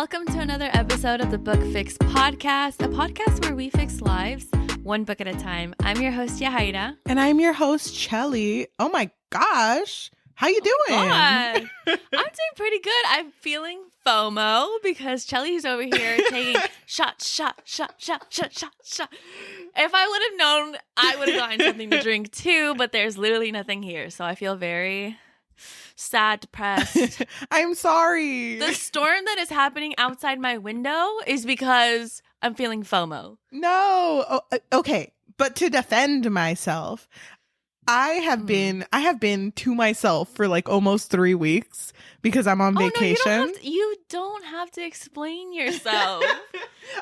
welcome to another episode of the Book Fix podcast, a podcast where we fix lives one book at a time. I'm your host, Yajaira. And I'm your host, Cheli. Oh my gosh. How you doing? I'm doing pretty good. I'm feeling FOMO because Cheli's over here taking shot. If I would have known, I would have gotten something to drink too, but there's literally nothing here. So I feel very sad, depressed. I'm sorry. The storm that is happening outside my window is because I'm feeling FOMO. No. Oh, okay. But to defend myself, I have been to myself for like almost 3 weeks because I'm on vacation. No, you don't have to explain yourself.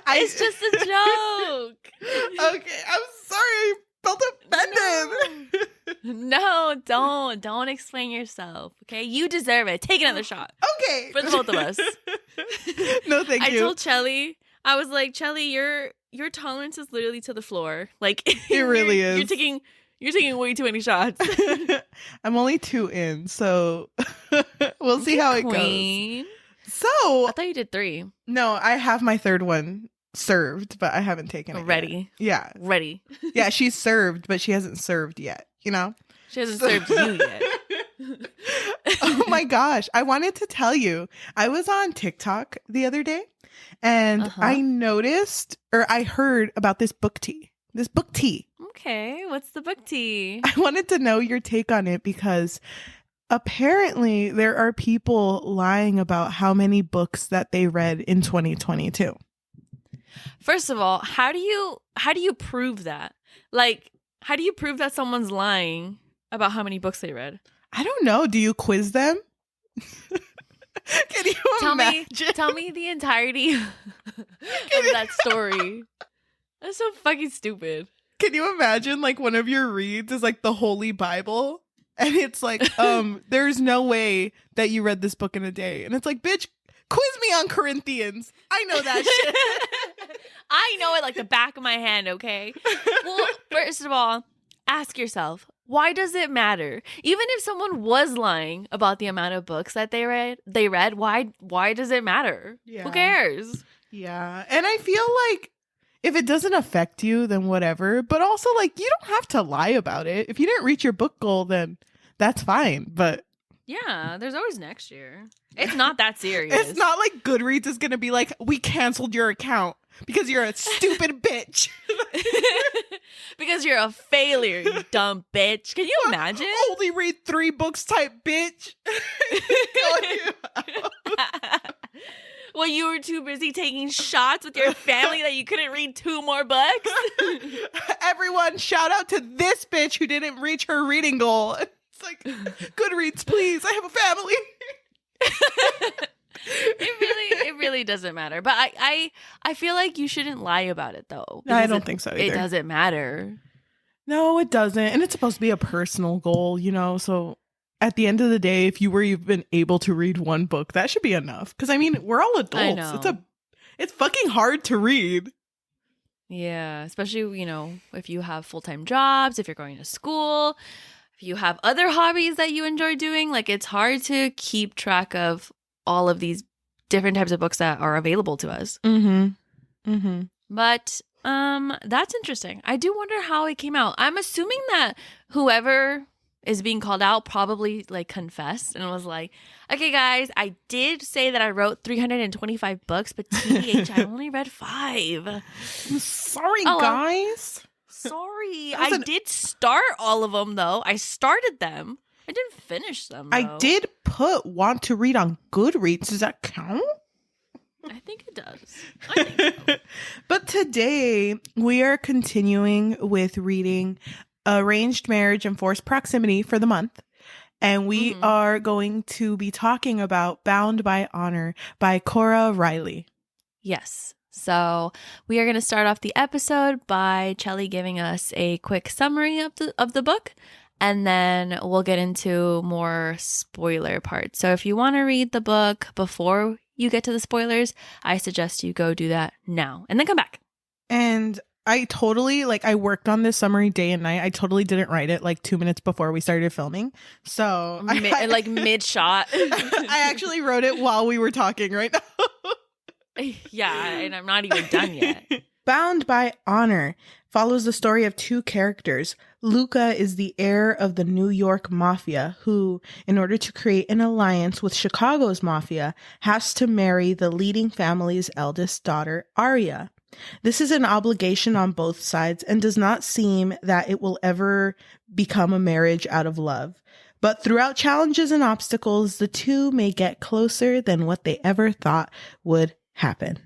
It's just a joke. Okay, I'm sorry. I felt offended. No, don't explain yourself. Okay, you deserve it. Take another shot. Okay, for the both of us. No, thank you. I told Cheli, I was like, Cheli, your tolerance is literally to the floor. Like it really is. You're taking way too many shots. I'm only 2 in, so we'll see how it goes. So I thought you did 3. No, I have my 3rd one served, but I haven't taken it ready. Yet. Yeah, ready. Yeah, she's served, but she hasn't served yet. You know, she hasn't served you yet. Oh my gosh! I wanted to tell you, I was on TikTok the other day, and I noticed, or I heard about this book tea. Okay, what's the book tea? I wanted to know your take on it because apparently there are people lying about how many books that they read in 2022. First of all, how do you prove that? Like, how do you prove that someone's lying about how many books they read? I don't know. Do you quiz them? Can you imagine? Tell me the entirety of that story. That's so fucking stupid. Can you imagine like one of your reads is like the Holy Bible? And it's like, there's no way that you read this book in a day. And it's like, bitch, quiz me on Corinthians. I know that shit. I know it like the back of my hand, okay? Well, first of all, ask yourself, why does it matter? Even if someone was lying about the amount of books that they read, why does it matter? Yeah. Who cares? Yeah. And I feel like if it doesn't affect you, then whatever. But also, like, you don't have to lie about it. If you didn't reach your book goal, then that's fine. But yeah, there's always next year. It's not that serious. It's not like Goodreads is going to be like, we canceled your account because you're a stupid bitch. Because you're a failure, you dumb bitch. Can you imagine? Only read 3 books type bitch. Well, you were too busy taking shots with your family that you couldn't read 2 more books. Everyone, shout out to this bitch who didn't reach her reading goal. It's like, Goodreads, please. I have a family. It really doesn't matter. But I feel like you shouldn't lie about it, though. I don't think so either. It doesn't matter. No, it doesn't. And it's supposed to be a personal goal, you know? So at the end of the day, if you were even able to read 1 book, that should be enough. Because, I mean, we're all adults. I know. It's fucking hard to read. Yeah, especially, you know, if you have full-time jobs, if you're going to school, if you have other hobbies that you enjoy doing. Like, it's hard to keep track of all of these different types of books that are available to us. But that's interesting. I do wonder how it came out. I'm assuming that whoever is being called out probably like confessed and was like, okay guys, I did say that I wrote 325 books, but TBH, I only read 5. I'm sorry, guys. Sorry. I did start all of them though. I started them. I didn't finish them though. I did put want to read on Goodreads. Does that count? I think it does. I think so. But today we are continuing with reading Arranged Marriage and Forced Proximity for the month. And we are going to be talking about Bound by Honor by Cora Reilly. Yes. So we are going to start off the episode by Cheli giving us a quick summary of the book. And then we'll get into more spoiler parts. So if you want to read the book before you get to the spoilers, I suggest you go do that now and then come back. And I totally, I worked on this summary day and night. I totally didn't write it 2 minutes before we started filming. So mid-shot. I actually wrote it while we were talking right now. Yeah, and I'm not even done yet. Bound by Honor follows the story of two characters. Luca is the heir of the New York mafia who, in order to create an alliance with Chicago's mafia, has to marry the leading family's eldest daughter, Aria. This is an obligation on both sides and does not seem that it will ever become a marriage out of love. But throughout challenges and obstacles, the two may get closer than what they ever thought would happen.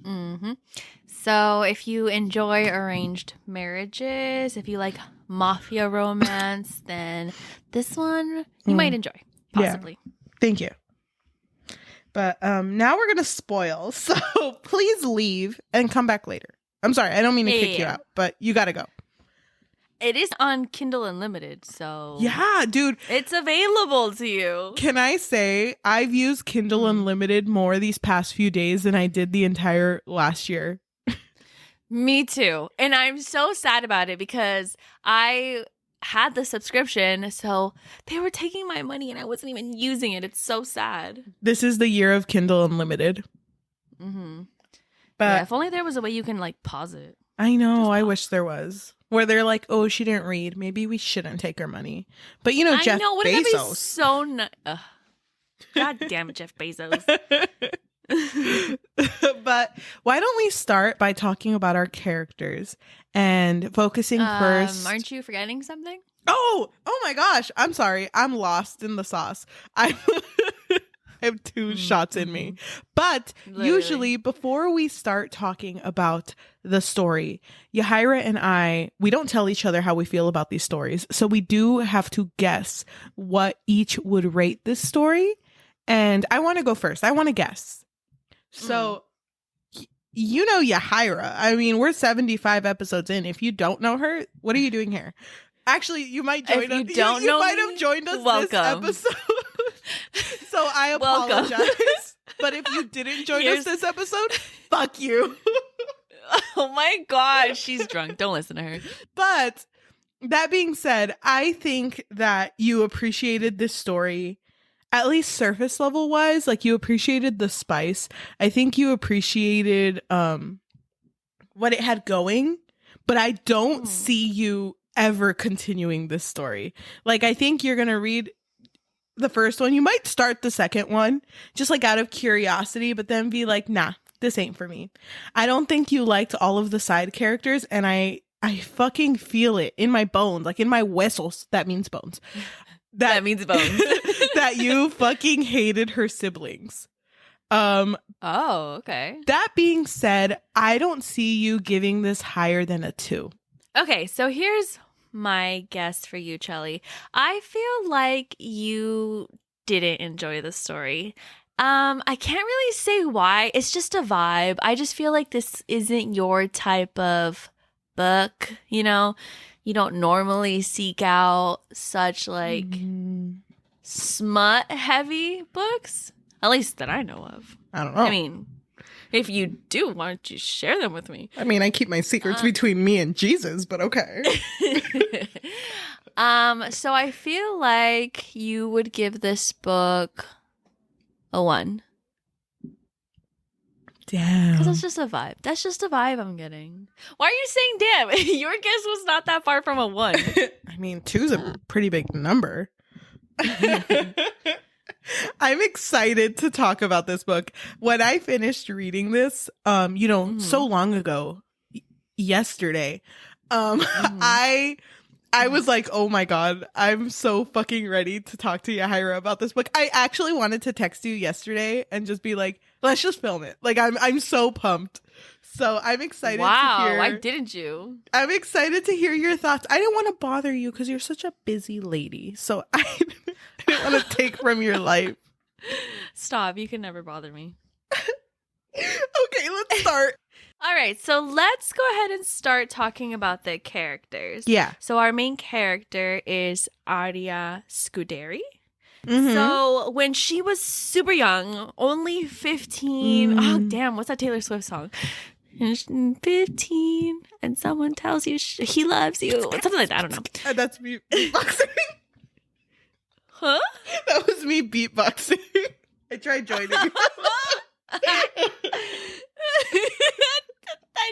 Mm-hmm. So if you enjoy arranged marriages, if you like mafia romance, then this one you might enjoy, possibly. Yeah. Thank you. But now we're going to spoil, so please leave and come back later. I'm sorry, I don't mean to kick you out, but you got to go. It is on Kindle Unlimited, so... Yeah, dude. It's available to you. Can I say, I've used Kindle Unlimited more these past few days than I did the entire last year. Me too. And I'm so sad about it because I had the subscription, so they were taking my money and I wasn't even using it. It's so sad. This is the year of Kindle Unlimited. Mm-hmm. But yeah, if only there was a way you can, like, pause it. I know, I wish there was. Where they're like, oh, she didn't read. Maybe we shouldn't take her money. But, you know, Jeff Bezos. That be so God damn it, Jeff Bezos. But why don't we start by talking about our characters and focusing first. Aren't you forgetting something? Oh my gosh. I'm sorry. I'm lost in the sauce. I have two shots in me. But usually before we start talking about the story, Yajaira and we don't tell each other how we feel about these stories. So we do have to guess what each would rate this story. And I want to go first. I want to guess. So, you know Yajaira. I mean, we're 75 episodes in. If you don't know her, what are you doing here? Actually, you might join us. You might have joined us this episode. So I apologize. But if you didn't join us this episode, fuck you. Oh my God, she's drunk. Don't listen to her. But that being said, I think that you appreciated this story. At least surface level wise, like you appreciated the spice. I think you appreciated what it had going, but I don't see you ever continuing this story. Like, I think you're going to read the first one. You might start the second one just like out of curiosity, but then be like, nah, this ain't for me. I don't think you liked all of the side characters, and I fucking feel it in my bones, like in my whistles. That means bones. That means bones. That you fucking hated her siblings. Oh, okay. That being said, I don't see you giving this higher than a 2. Okay, so here's my guess for you, Cheli. I feel like you didn't enjoy the story. I can't really say why. It's just a vibe. I just feel like this isn't your type of book, you know? You don't normally seek out such like smut heavy books, at least that I know of. I don't know. I mean, if you do, why don't you share them with me? I mean, I keep my secrets between me and Jesus, but okay. So I feel like you would give this book a 1. Damn. Because that's just a vibe. That's just a vibe I'm getting. Why are you saying damn? Your guess was not that far from a 1. I mean, 2's a pretty big number. I'm excited to talk about this book. When I finished reading this, so long ago, yesterday, I was like, oh my God, I'm so fucking ready to talk to Yajaira about this book. I actually wanted to text you yesterday and just be like, let's just film it. Like, I'm so pumped. So I'm excited to hear. Why didn't you? I'm excited to hear your thoughts. I didn't want to bother you because you're such a busy lady. So I didn't want to take from your life. Stop. You can never bother me. Okay, let's start. All right, so let's go ahead and start talking about the characters. Yeah. So our main character is Aria Scuderi. Mm-hmm. So when she was super young, only 15. Oh, damn, what's that Taylor Swift song? 15, and someone tells you he loves you. Something like that, I don't know. That's me beatboxing. Huh? That was me beatboxing. I tried joining. I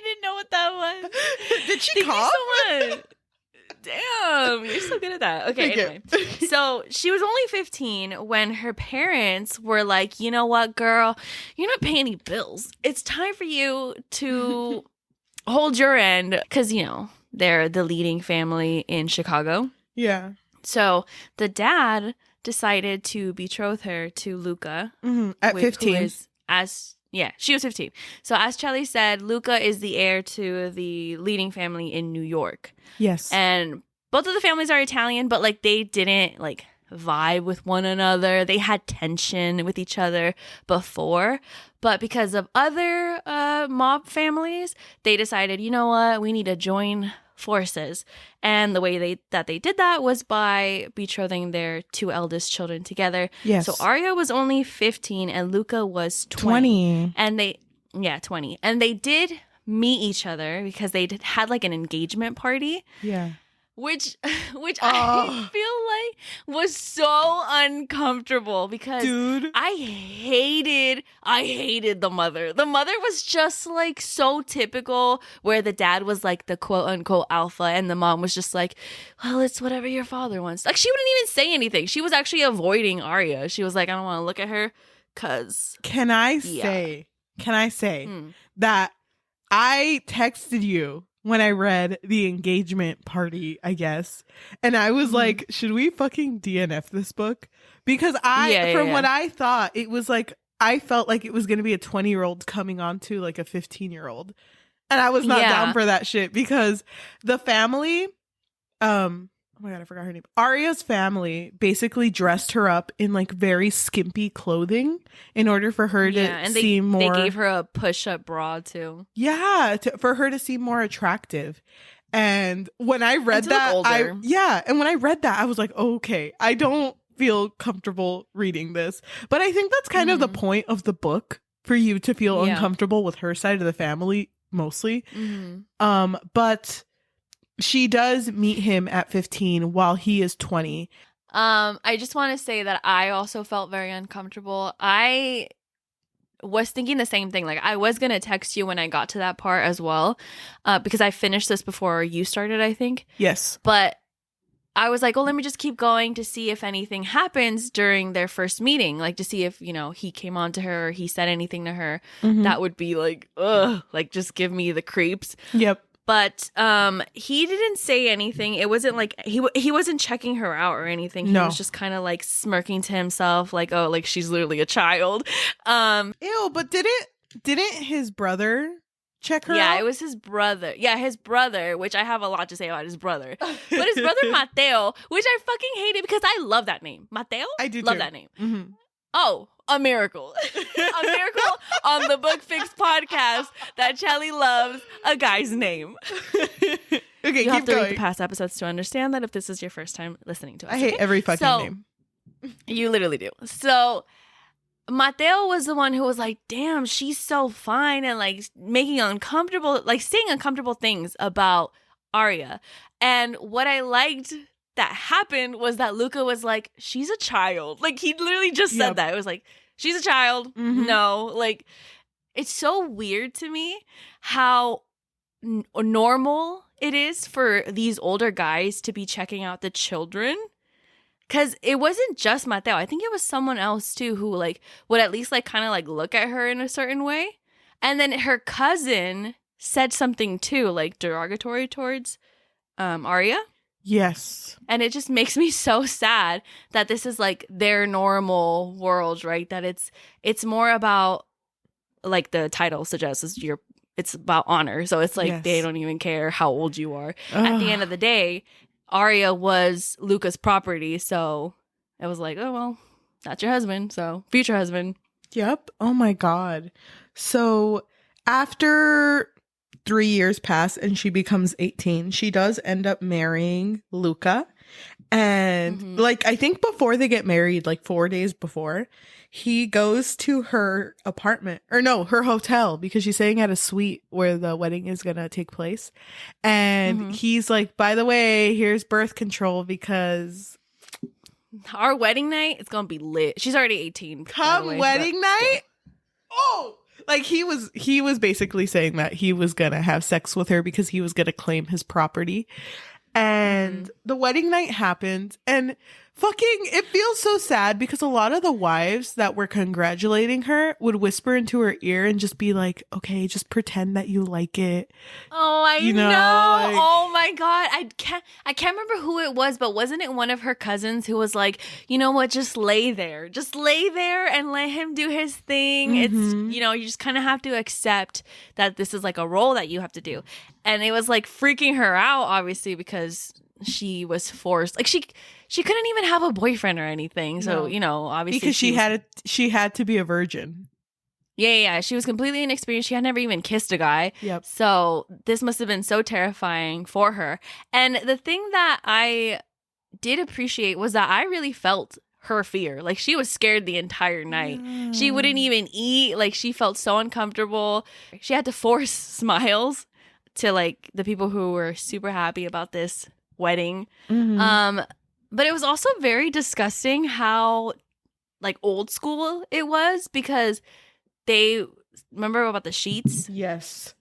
didn't know what that was. Did she cough? Thank you so much. Damn, you're so good at that. Okay, anyway. So she was only 15 when her parents were like, you know what, girl? You're not paying any bills. It's time for you to hold your end. Because, you know, they're the leading family in Chicago. Yeah. So the dad decided to betroth her to Luca. At 15. She was 15. So as Cheli said, Luca is the heir to the leading family in New York. Yes. And both of the families are Italian, but like they didn't like vibe with one another. They had tension with each other before. But because of other mob families, they decided, you know what, we need to join forces. And the way they did that was by betrothing their two eldest children together. Yes. So Arya was only 15 and Luca was 20. And 20. And they did meet each other because they had like an engagement party. Yeah. Which I feel like was so uncomfortable because dude, I hated the mother. The mother was just like so typical where the dad was like the quote unquote alpha and the mom was just like, well, it's whatever your father wants. Like she wouldn't even say anything. She was actually avoiding Arya. She was like, I don't want to look at her because Can I say that I texted you when I read the engagement party, I guess. And I was like, should we fucking DNF this book? Because what I thought, it was like, I felt like it was going to be a 20-year-old coming on to like a 15-year-old. And I was not down for that shit because the family, oh my God, I forgot her name. Arya's family basically dressed her up in like very skimpy clothing in order for her to seem more. They gave her a push-up bra too. Yeah, for her to seem more attractive. And when I read that, and when I read that, I was like, oh, okay, I don't feel comfortable reading this. But I think that's kind of the point of the book, for you to feel uncomfortable with her side of the family mostly. But she does meet him at 15 while he is 20. I just want to say that I also felt very uncomfortable. I was thinking the same thing. Like I was going to text you when I got to that part as well, because I finished this before you started, I think. Yes. But I was like, well, let me just keep going to see if anything happens during their first meeting. Like to see if, you know, he came on to her or he said anything to her. That would be like, ugh, like just give me the creeps. Yep. But he didn't say anything. It wasn't like he wasn't checking her out or anything. He was just kind of like smirking to himself, like, oh, like she's literally a child. Ew, but didn't his brother check her out? Yeah, it was his brother. Yeah, his brother, which I have a lot to say about his brother. But his brother Mateo, which I fucking hated because I love that name. Mateo? I do love too. that name. Oh, a miracle. A miracle on the Book Fix podcast that Cheli loves a guy's name. Okay, you keep have to going. read the past episodes to understand that if this is your first time listening to us. I hate every fucking name. You literally do. So Mateo was the one who was like, damn, she's so fine, and like making uncomfortable, like saying uncomfortable things about Arya. And what I liked that happened was that Luca was like, she's a child. Like he literally just said that. It was like, she's a child. No, like it's so weird to me how normal it is for these older guys to be checking out the children. Because it wasn't just Mateo. I think it was someone else too who like would at least like kind of like look at her in a certain way. And then her cousin said something too, like derogatory towards Arya. Yes. And it just makes me so sad that this is like their normal world, right? That it's more about, like the title suggests, it's about honor. So it's like they don't even care how old you are. At the end of the day, Arya was Luca's property. So it was like, oh, well, that's your husband. So future husband. Yep. Oh my God. So after 3 years pass and she becomes 18, she does end up marrying Luca. And like, I think before they get married, like 4 days before, he goes to her apartment, or no, her hotel, because she's staying at a suite where the wedding is going to take place. And he's like, by the way, here's birth control because our wedding night is going to be lit. She's already 18. Come wedding night? Oh, like he was basically saying that he was gonna have sex with her because he was gonna claim his property. And the wedding night happened, and fucking it feels so sad because a lot of the wives that were congratulating her would whisper into her ear and just be like, okay, just pretend that you like it. Oh, I You know. know, like- Oh my God. I can't remember who it was, but wasn't it one of her cousins who was like, you know what, just lay there. Just lay there and let him do his thing. It's, you know, you just kind of have to accept that this is like a role that you have to do. And it was like freaking her out, obviously, because she was forced. Like she couldn't even have a boyfriend or anything. So, No. you know, obviously Because she had to be a virgin. Yeah. She was completely inexperienced. She had never even kissed a guy. Yep. So this must have been so terrifying for her. And the thing that I did appreciate was that I really felt her fear. Like she was scared the entire night. She wouldn't even eat. Like she felt so uncomfortable. She had to force smiles to like the people who were super happy about this wedding. But it was also very disgusting how like old school it was, because they remember about the sheets. Yes.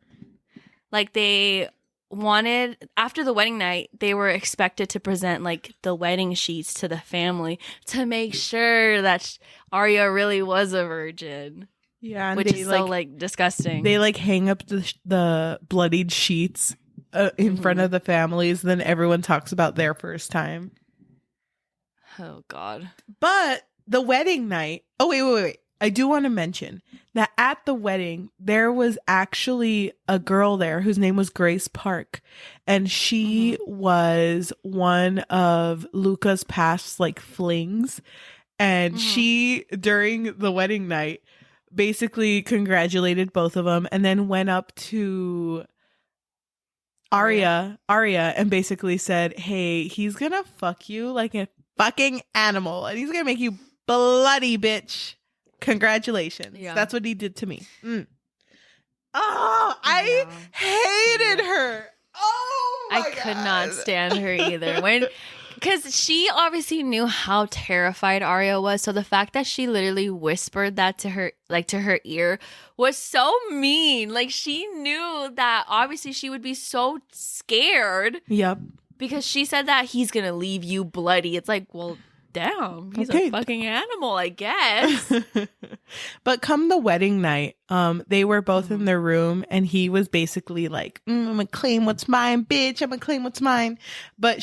Like they wanted, after the wedding night, they were expected to present like the wedding sheets to the family to make sure that Arya really was a virgin. Yeah, and which is so like disgusting. They like hang up the bloodied sheets in front of the families. Then everyone talks about their first time. Oh God. But the wedding night. Oh wait. I do want to mention that at the wedding, there was actually a girl there whose name was Grace Park. And she was one of Luca's past like flings. And she, during the wedding night, basically congratulated both of them and then went up to Arya and basically said, hey, he's gonna fuck you like a fucking animal. And he's gonna make you bloody, bitch. Congratulations. Yeah. That's what he did to me. Oh, I hated her. Oh my I could God. not stand her either. Because she obviously knew how terrified Arya was. So the fact that she literally whispered that to her, like to her ear, was so mean. Like she knew that obviously she would be so scared. Yep. Because she said that he's going to leave you bloody. It's like, well, damn, he's Okay. a fucking animal, I guess. But come the wedding night, they were both in their room and he was basically like, I'm gonna claim what's mine, bitch. I'm gonna claim what's mine. But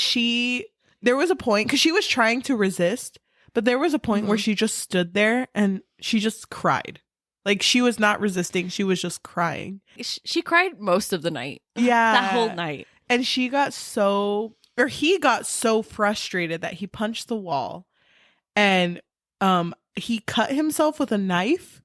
there was a point, because she was trying to resist, but there was a point where she just stood there and she just cried. Like she was not resisting. She was just crying. She cried most of the night. Yeah. That whole night. And he got so frustrated that he punched the wall and he cut himself with a knife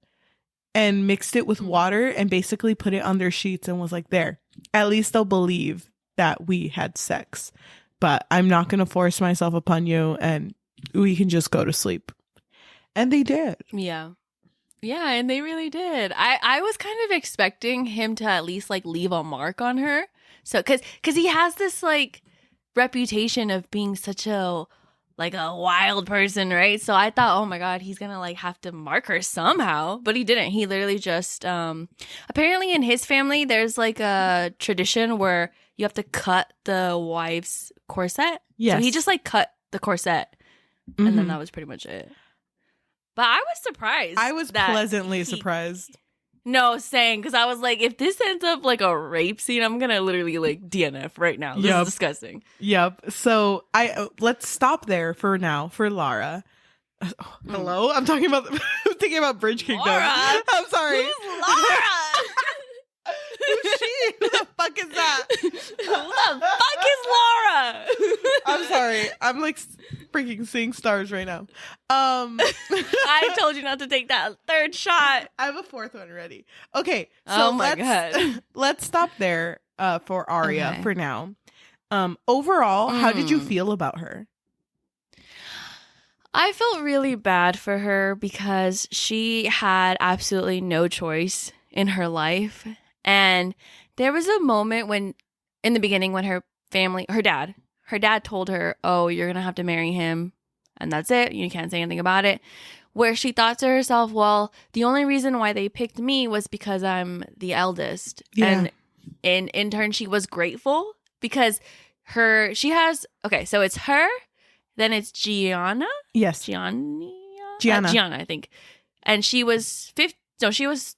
and mixed it with water and basically put it on their sheets and was like, there, at least they'll believe that we had sex, but I'm not going to force myself upon you and we can just go to sleep. And they did. Yeah. Yeah, and they really did. I was kind of expecting him to at least like leave a mark on her. So cuz he has this like reputation of being such a wild person, right? So I thought, oh my God, he's going to like have to mark her somehow, but he didn't. He literally just apparently in his family there's like a tradition where you have to cut the wife's corset. Yes. So he just like cut the corset and then that was pretty much it. But I was surprised. I was pleasantly surprised. No, saying, because I was like, if this ends up like a rape scene, I'm gonna literally like DNF right now. This is disgusting. Yep. So let's stop there for now for Lara. Hello, I'm thinking about Bridge Kingdom. Laura? I'm sorry. Who's Laura? Who's she? Who the fuck is that? Who the fuck is Laura? I'm sorry. I'm like freaking seeing stars right now. I told you not to take that third shot. I have a fourth one ready. Okay. So Oh my God. Let's stop there for Arya for now. Overall, how did you feel about her? I felt really bad for her because she had absolutely no choice in her life. And there was a moment in the beginning when her dad told her, oh, you're going to have to marry him. And that's it. You can't say anything about it. where she thought to herself, well, the only reason why they picked me was because I'm the eldest. Yeah. And in turn, she was grateful because so it's her, then it's Gianna. Yes. Gianna, I think. And she was she was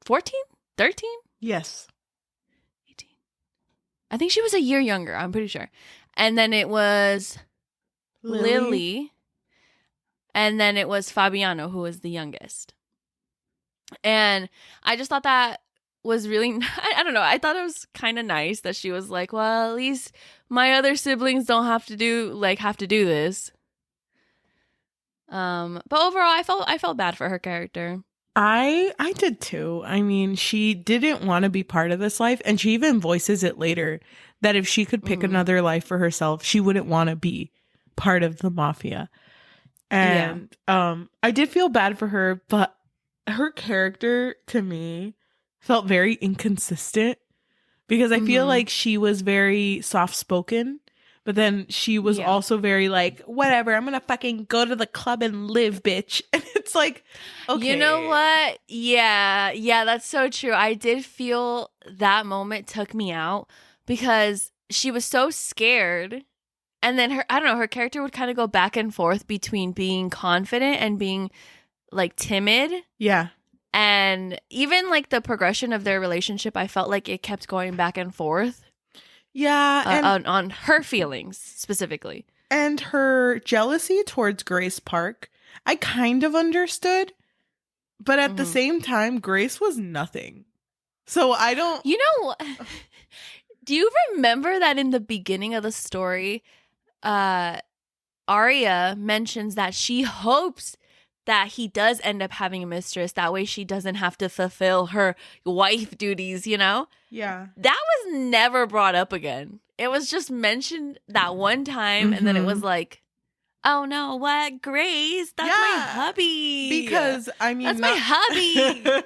14, 13? Yes. 18. I think she was a year younger, I'm pretty sure. And then it was Lily. And then it was Fabiano, who was the youngest. And I just thought that was really, I don't know, I thought it was kind of nice that she was like, well, at least my other siblings don't have to do this. But overall, I felt bad for her character. I did too. I mean, she didn't want to be part of this life, and she even voices it later that if she could pick another life for herself, she wouldn't want to be part of the mafia. And I did feel bad for her, but her character to me felt very inconsistent because I feel like she was very soft-spoken, but then she was also very like, whatever, I'm gonna fucking go to the club and live, bitch. And it's like, okay. You know what? Yeah, that's so true. I did feel that moment took me out because she was so scared. And then her character would kind of go back and forth between being confident and being like timid. Yeah. And even like the progression of their relationship, I felt like it kept going back and forth. Yeah. On her feelings specifically. And her jealousy towards Grace Park, I kind of understood. But at the same time, Grace was nothing. So I don't... You know, do you remember that in the beginning of the story, Arya mentions that she hopes that he does end up having a mistress. That way she doesn't have to fulfill her wife duties, you know? Yeah. That was never brought up again. It was just mentioned that one time, and then it was like, oh no, what? Grace? That's my hubby. Because, I mean... That's my hubby.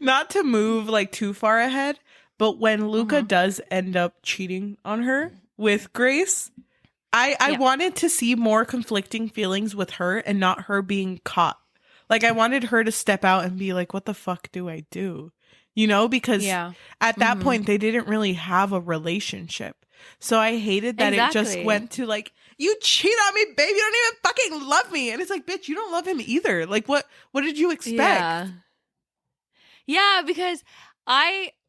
Not to move like too far ahead, but when Luca does end up cheating on her with Grace... I wanted to see more conflicting feelings with her and not her being caught. Like, I wanted her to step out and be like, what the fuck do I do? You know, because at that point, they didn't really have a relationship. So I hated that it just went to like, you cheat on me, babe. You don't even fucking love me. And it's like, bitch, you don't love him either. Like, what did you expect? Yeah, because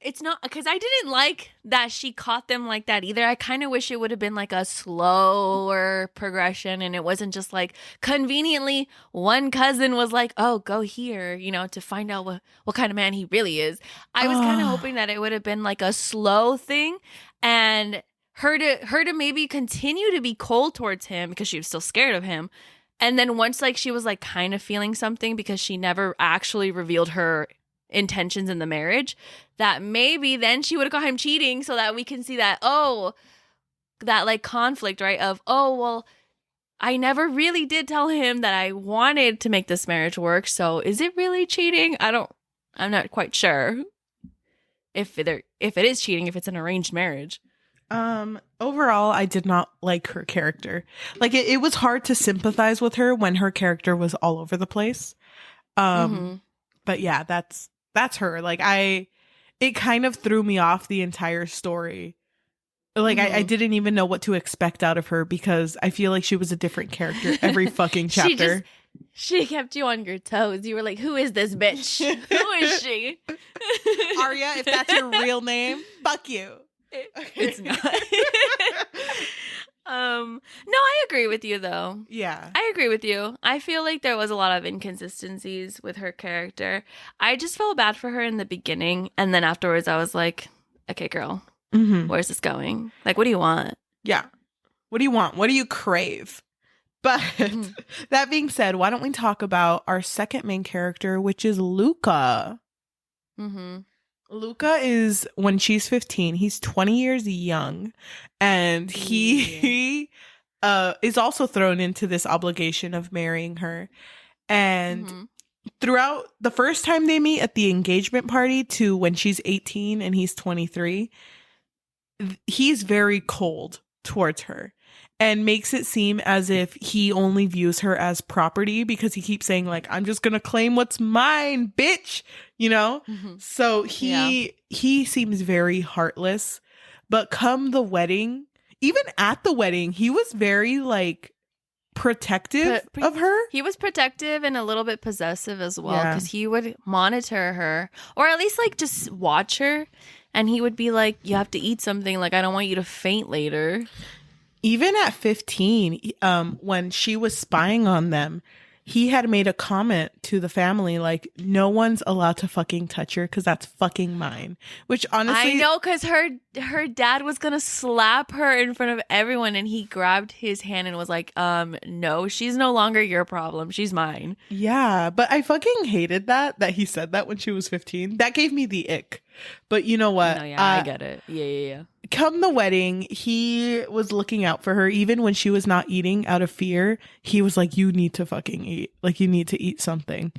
it's not because I didn't like that she caught them like that either. I kind of wish it would have been like a slower progression and it wasn't just like conveniently one cousin was like, oh, go here, you know, to find out what kind of man he really is. I was kind of hoping that it would have been like a slow thing and her to maybe continue to be cold towards him because she was still scared of him. And then once like she was like kind of feeling something because she never actually revealed her intentions in the marriage, that maybe then she would have caught him cheating so that we can see that, that like conflict, right? Of, oh, well, I never really did tell him that I wanted to make this marriage work. So is it really cheating? I'm not quite sure if it is cheating, if it's an arranged marriage. Overall, I did not like her character. Like it was hard to sympathize with her when her character was all over the place. But yeah, that's her. Like it kind of threw me off the entire story. Like I didn't even know what to expect out of her because I feel like she was a different character every fucking chapter. She kept you on your toes. You were like, who is this bitch? Who is she? Arya, if that's your real name, fuck you. It's not. No, I agree with you though. Yeah. I agree with you. I feel like there was a lot of inconsistencies with her character. I just felt bad for her in the beginning. And then afterwards I was like, okay, girl, where's this going? Like, what do you want? Yeah. What do you want? What do you crave? But that being said, why don't we talk about our second main character, which is Luca. Luca is, when she's 15, he's 20 years young, and he is also thrown into this obligation of marrying her. And throughout the first time they meet at the engagement party to when she's 18 and he's 23, he's very cold towards her and makes it seem as if he only views her as property because he keeps saying like, I'm just going to claim what's mine, bitch, you know? So he seems very heartless, but come the wedding, even at the wedding, he was very like protective of her. He was protective and a little bit possessive as well because he would monitor her or at least like just watch her. And he would be like, you have to eat something. Like, I don't want you to faint later. Even at 15, when she was spying on them, he had made a comment to the family, like, no one's allowed to fucking touch her because that's fucking mine. Which honestly... I know, because her dad was going to slap her in front of everyone. And he grabbed his hand and was like, no, she's no longer your problem. She's mine. Yeah, but I fucking hated that he said that when she was 15. That gave me the ick. But you know what? No, yeah, I get it. Yeah. Come the wedding, he was looking out for her. Even when she was not eating out of fear, he was like, you need to fucking eat. Like, you need to eat something.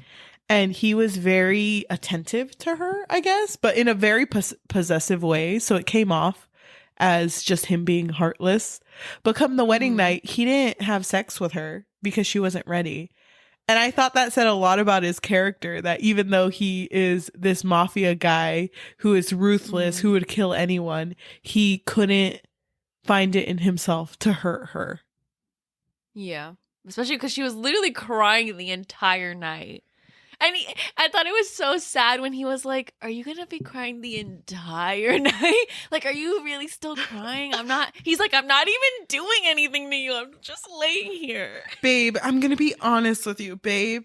And he was very attentive to her, I guess, but in a very possessive way. So it came off as just him being heartless. But come the wedding night, he didn't have sex with her because she wasn't ready. And I thought that said a lot about his character, that even though he is this mafia guy who is ruthless, who would kill anyone, he couldn't find it in himself to hurt her. Yeah. Especially because she was literally crying the entire night. And I thought it was so sad when he was like, are you going to be crying the entire night? Like, are you really still crying? I'm not. He's like, I'm not even doing anything to you. I'm just laying here. Babe, I'm going to be honest with you, babe.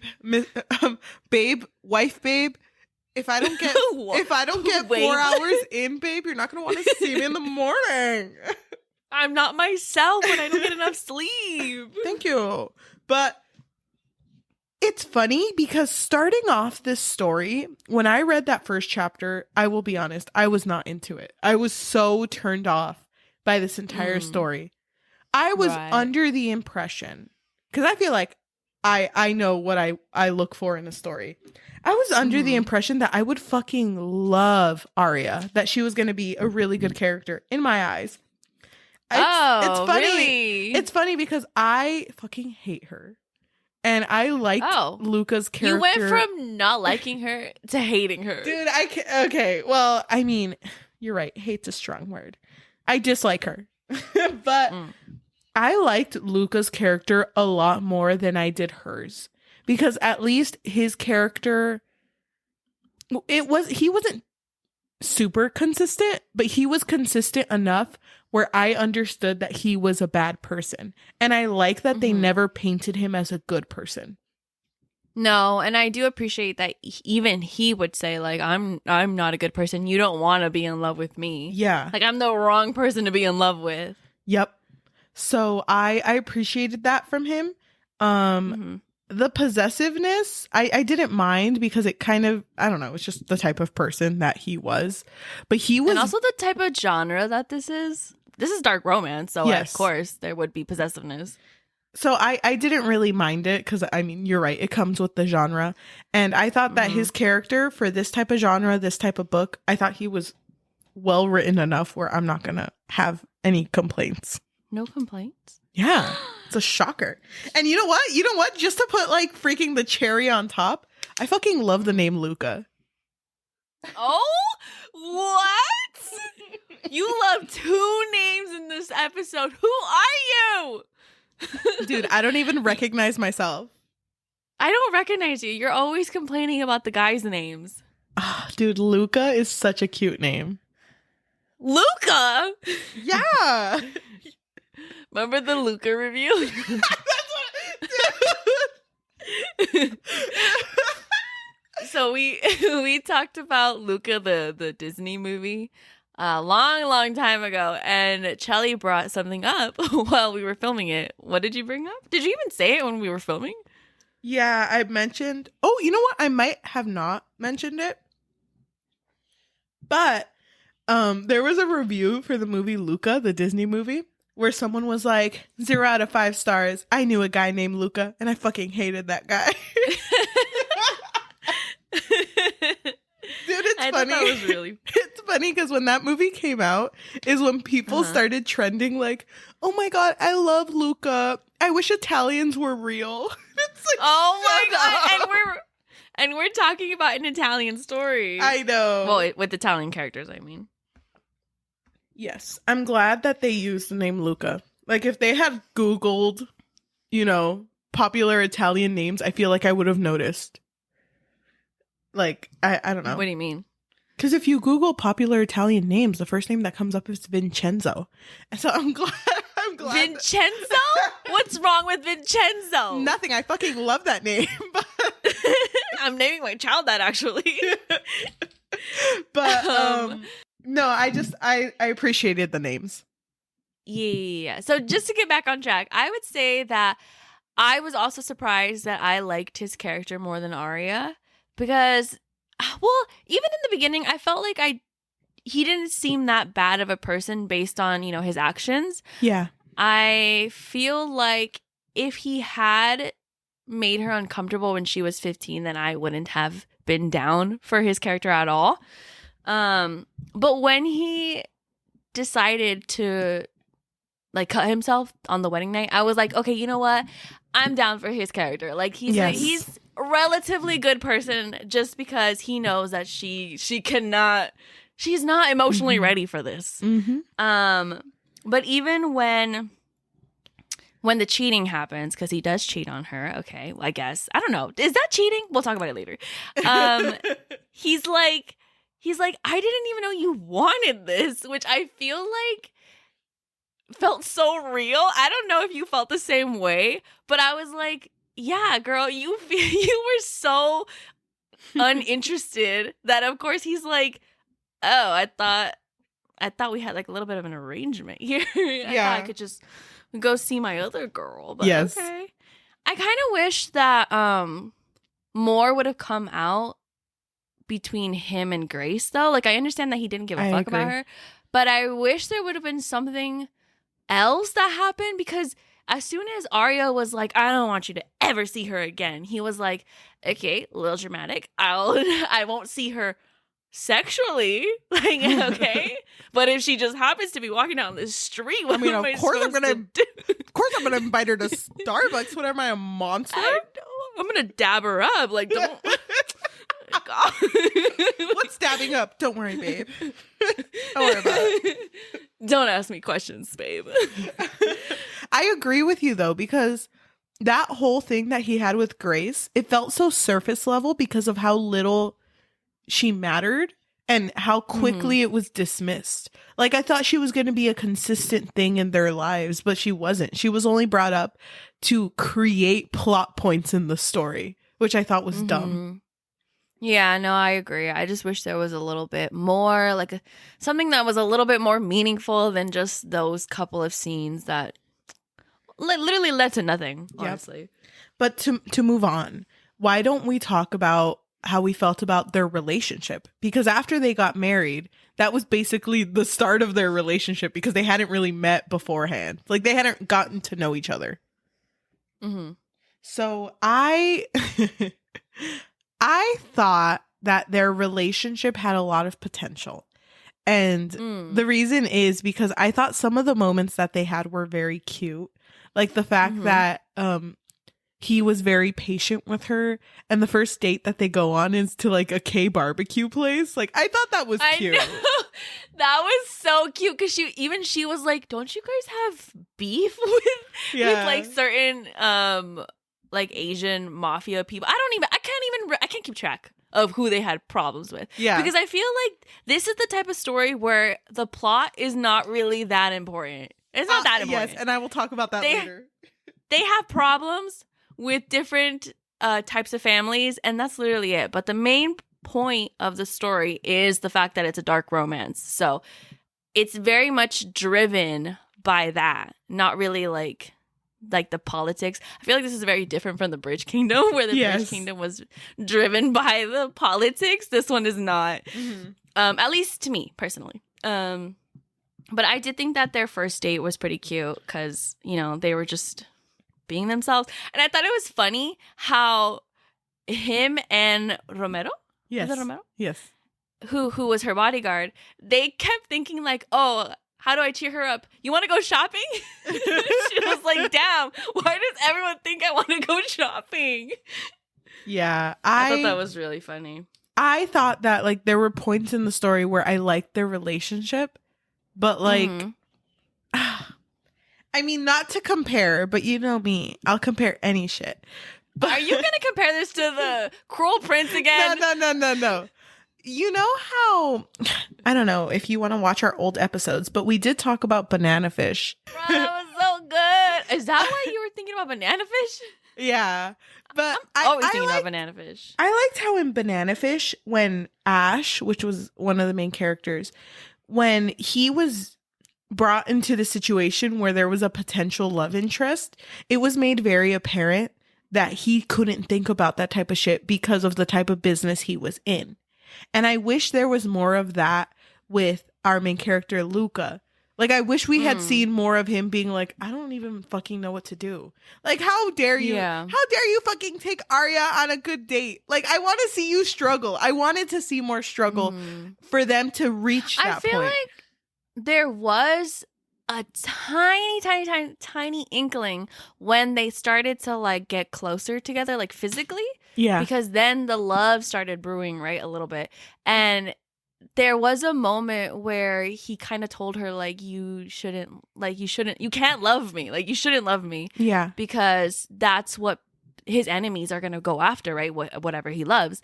Babe, wife, babe. If I don't get 4 hours in, babe, you're not going to want to see me in the morning. I'm not myself when I don't get enough sleep. Thank you. But it's funny because starting off this story, when I read that first chapter, I will be honest, I was not into it. I was so turned off by this entire story. I was under the impression, because I feel like I know what I look for in a story. I was under the impression that I would fucking love Arya, that she was going to be a really good character in my eyes. It's funny. Really? It's funny because I fucking hate her. And I liked Luca's character. You went from not liking her to hating her. Dude, okay. Well, I mean, you're right. Hate's a strong word. I dislike her. But I liked Luca's character a lot more than I did hers. Because at least his character, he wasn't super consistent, but he was consistent enough where I understood that he was a bad person. And I like that they never painted him as a good person. No, and I do appreciate that even he would say, like, I'm not a good person. You don't want to be in love with me. Yeah. Like, I'm the wrong person to be in love with. Yep. So I appreciated that from him. The possessiveness, I didn't mind because it kind of, I don't know, it's just the type of person that he was. But he was... And also the type of genre that this is. This is dark romance, so yes, of course there would be possessiveness. So I didn't really mind it because, I mean, you're right. It comes with the genre. And I thought that his character for this type of genre, this type of book, I thought he was well written enough where I'm not going to have any complaints. No complaints? Yeah. It's a shocker. And you know what? Just to put like freaking the cherry on top, I fucking love the name Luca. Oh, what? You love two names in this episode. Who are you? Dude, I don't even recognize myself. I don't recognize you. You're always complaining about the guys' names. Dude, Luca is such a cute name. Luca? Yeah. Remember the Luca review? So we talked about Luca, the Disney movie, a long time ago, and Cheli brought something up while we were filming it. What did you bring up? Did you even say it when we were filming? Yeah, I mentioned... Oh, you know what? I might have not mentioned it. But there was a review for the movie Luca, the Disney movie, where someone was like, 0 out of 5 stars. I knew a guy named Luca, and I fucking hated that guy. Dude, I funny. thought that was really... It's funny because when that movie came out is when people started trending like, oh my God, I love Luca. I wish Italians were real. It's like, oh my God. And we're talking about an Italian story. I know. Well, with Italian characters, I mean. Yes. I'm glad that they used the name Luca. Like, if they had Googled, popular Italian names, I feel like I would have noticed. Like, I don't know. What do you mean? Because if you Google popular Italian names, the first name that comes up is Vincenzo. And so I'm glad. Vincenzo? What's wrong with Vincenzo? Nothing. I fucking love that name. I'm naming my child that, actually. But no, I appreciated the names. Yeah. So just to get back on track, I would say that I was also surprised that I liked his character more than Arya because, well, even in the beginning, I felt like he didn't seem that bad of a person based on, his actions. Yeah. I feel like if he had made her uncomfortable when she was 15, then I wouldn't have been down for his character at all. But when he decided to like cut himself on the wedding night, I was like, okay, you know what? I'm down for his character. Like he's a relatively good person just because he knows that she's not emotionally ready for this. Mm-hmm. But even when the cheating happens, because he does cheat on her, okay, I guess. I don't know. Is that cheating? We'll talk about it later. He's like, I didn't even know you wanted this, which I feel like felt so real. I don't know if you felt the same way, but I was like, yeah, girl, you were so uninterested that of course he's like, oh, I thought we had like a little bit of an arrangement here. I thought I could just go see my other girl. But yes. Okay. I kind of wish that more would have come out between him and Grace, though. Like, I understand that he didn't give a fuck about her, but I wish there would have been something else that happened, because as soon as Arya was like, I don't want you to ever see her again, he was like, okay, a little dramatic. I won't see her sexually, like, okay, but if she just happens to be walking down the street, what am I supposed to do? Of course I'm gonna invite her to Starbucks. What am I, a monster? I'm gonna dab her up, like, don't. God. What's dabbing up? Don't worry, babe. Don't worry about it. Don't ask me questions, babe. I agree with you though, because that whole thing that he had with Grace, it felt so surface level because of how little she mattered and how quickly it was dismissed. Like, I thought she was going to be a consistent thing in their lives, but she wasn't. She was only brought up to create plot points in the story, which I thought was dumb. Yeah, no, I agree. I just wish there was a little bit more, like something that was a little bit more meaningful than just those couple of scenes that literally led to nothing, honestly. Yep. But to move on, why don't we talk about how we felt about their relationship? Because after they got married, that was basically the start of their relationship, because they hadn't really met beforehand. Like, they hadn't gotten to know each other. So I thought that their relationship had a lot of potential. And the reason is because I thought some of the moments that they had were very cute. Like the fact that he was very patient with her, and the first date that they go on is to like a K barbecue place. Like, I thought that was cute. I know. That was so cute, because she was like, don't you guys have beef with like certain like Asian mafia people? I can't keep track of who they had problems with. Yeah. Because I feel like this is the type of story where the plot is not really that important. It's not that important. Yes, and I will talk about that later. They have problems with different types of families, and that's literally it. But the main point of the story is the fact that it's a dark romance. So it's very much driven by that, not really like the politics. I feel like this is very different from the Bridge Kingdom, where the Bridge Kingdom was driven by the politics. This one is not, at least to me personally. But I did think that their first date was pretty cute, because, they were just being themselves. And I thought it was funny how him and Romero? Yes. Is it Romero? Yes. who was her bodyguard, they kept thinking like, oh, how do I cheer her up? You want to go shopping? She was like, damn, why does everyone think I want to go shopping? Yeah. I thought that was really funny. I thought that like there were points in the story where I liked their relationship, but like, I mean, not to compare, but you know me, I'll compare any shit. But are you going to compare this to the Cruel Prince again? No. You know how, I don't know if you want to watch our old episodes, but we did talk about banana fish. Bro, that was so good. Is that why you were thinking about banana fish? Yeah. But I'm always thinking about banana fish. I liked how in Banana Fish, when Ash, which was one of the main characters, when he was brought into the situation where there was a potential love interest, it was made very apparent that he couldn't think about that type of shit because of the type of business he was in. And I wish there was more of that with our main character, Luca. Like, I wish we had seen more of him being like, I don't even fucking know what to do. Like, how dare you? Yeah. How dare you fucking take Arya on a good date? Like, I want to see you struggle. I wanted to see more struggle for them to reach that point. I feel like there was a tiny inkling when they started to like get closer together, like physically. Yeah. Because then the love started brewing, right? A little bit. And there was a moment where he kind of told her like, you can't love me. Like, you shouldn't love me. Yeah. Because that's what his enemies are going to go after, right? Whatever he loves.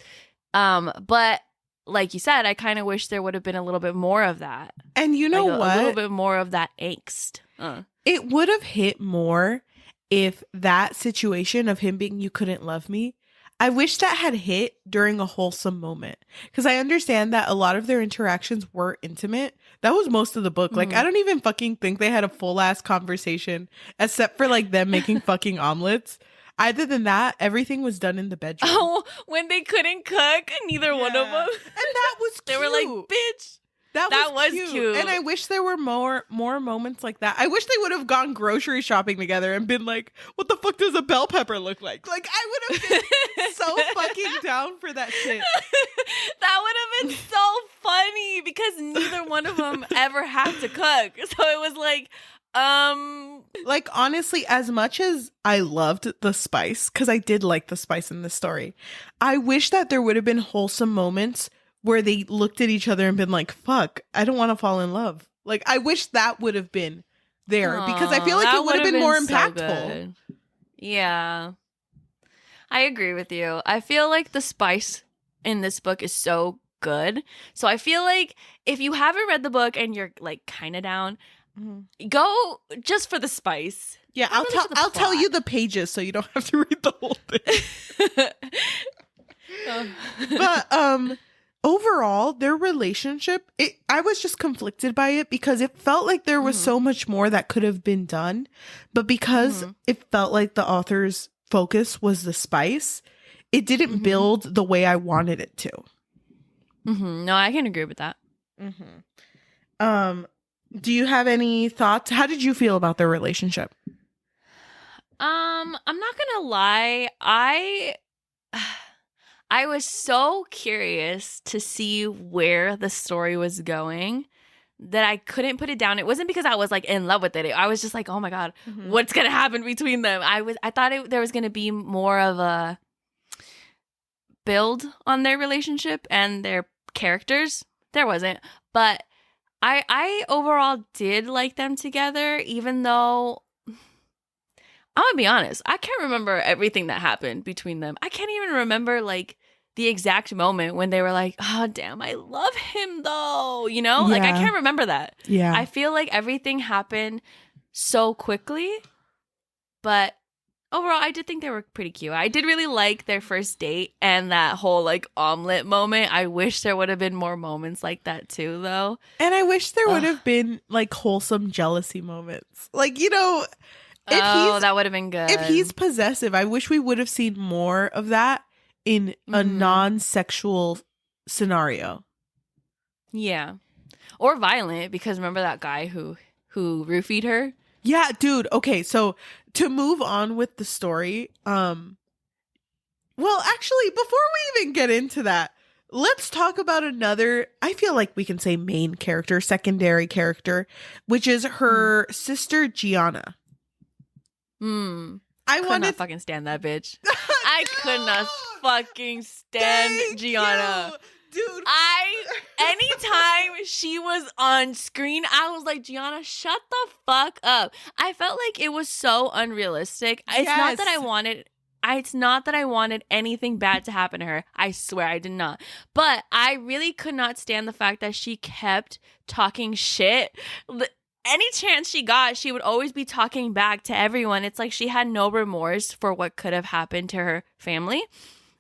But like you said, I kind of wish there would have been a little bit more of that. And you know like what? A little bit more of that angst. It would have hit more if that situation of him being, you couldn't love me, I wish that had hit during a wholesome moment. Because I understand that a lot of their interactions were intimate. That was most of the book. Like, I don't even fucking think they had a full ass conversation, except for like them making fucking omelets. Other than that, everything was done in the bedroom. Oh, when they couldn't cook, neither one of them. And that was cute. They were like, bitch. That was cute. And I wish there were more moments like that. I wish they would have gone grocery shopping together and been like, what the fuck does a bell pepper look like? Like, I would have been so fucking down for that shit. That would have been so funny because neither one of them ever had to cook. So it was like, like, honestly, as much as I loved the spice, because I did like the spice in this story, I wish that there would have been wholesome moments where they looked at each other and been like, fuck, I don't want to fall in love. Like, I wish that would have been there because I feel like it would have been more impactful. So yeah. I agree with you. I feel like the spice in this book is so good. So I feel like if you haven't read the book and you're like kind of down, go just for the spice. Yeah, I'll tell you the pages so you don't have to read the whole thing. But overall, their relationship, I was just conflicted by it because it felt like there was so much more that could have been done. But because it felt like the author's focus was the spice, it didn't build the way I wanted it to. No, I can agree with that. Do you have any thoughts? How did you feel about their relationship? I'm not gonna lie. I was so curious to see where the story was going that I couldn't put it down. It wasn't because I was like in love with it. I was just like, oh my God, what's going to happen between them? I thought there was going to be more of a build on their relationship and their characters. There wasn't. But I overall did like them together, even though I'm gonna be honest, I can't remember everything that happened between them. I can't even remember like the exact moment when they were like, oh damn, I love him though, you know? Like I can't remember that. Yeah. I feel like everything happened so quickly, but overall I did think they were pretty cute. I did really like their first date and that whole like omelet moment. I wish there would have been more moments like that too though. And I wish there would have been like wholesome jealousy moments. Like, you know, that would have been good. If he's possessive, I wish we would have seen more of that in a non-sexual scenario. Yeah. Or violent, because remember that guy who roofied her? Yeah, dude. Okay, so to move on with the story, well, actually, before we even get into that, let's talk about another, I feel like we can say main character, secondary character, which is her sister Gianna. I could not fucking stand that bitch. I could not fucking stand Gianna. Dude. Anytime she was on screen, I was like, Gianna, shut the fuck up. I felt like it was so unrealistic. It's not that I wanted anything bad to happen to her. I swear I did not. But I really could not stand the fact that she kept talking shit. Any chance she got, she would always be talking back to everyone. It's like she had no remorse for what could have happened to her family.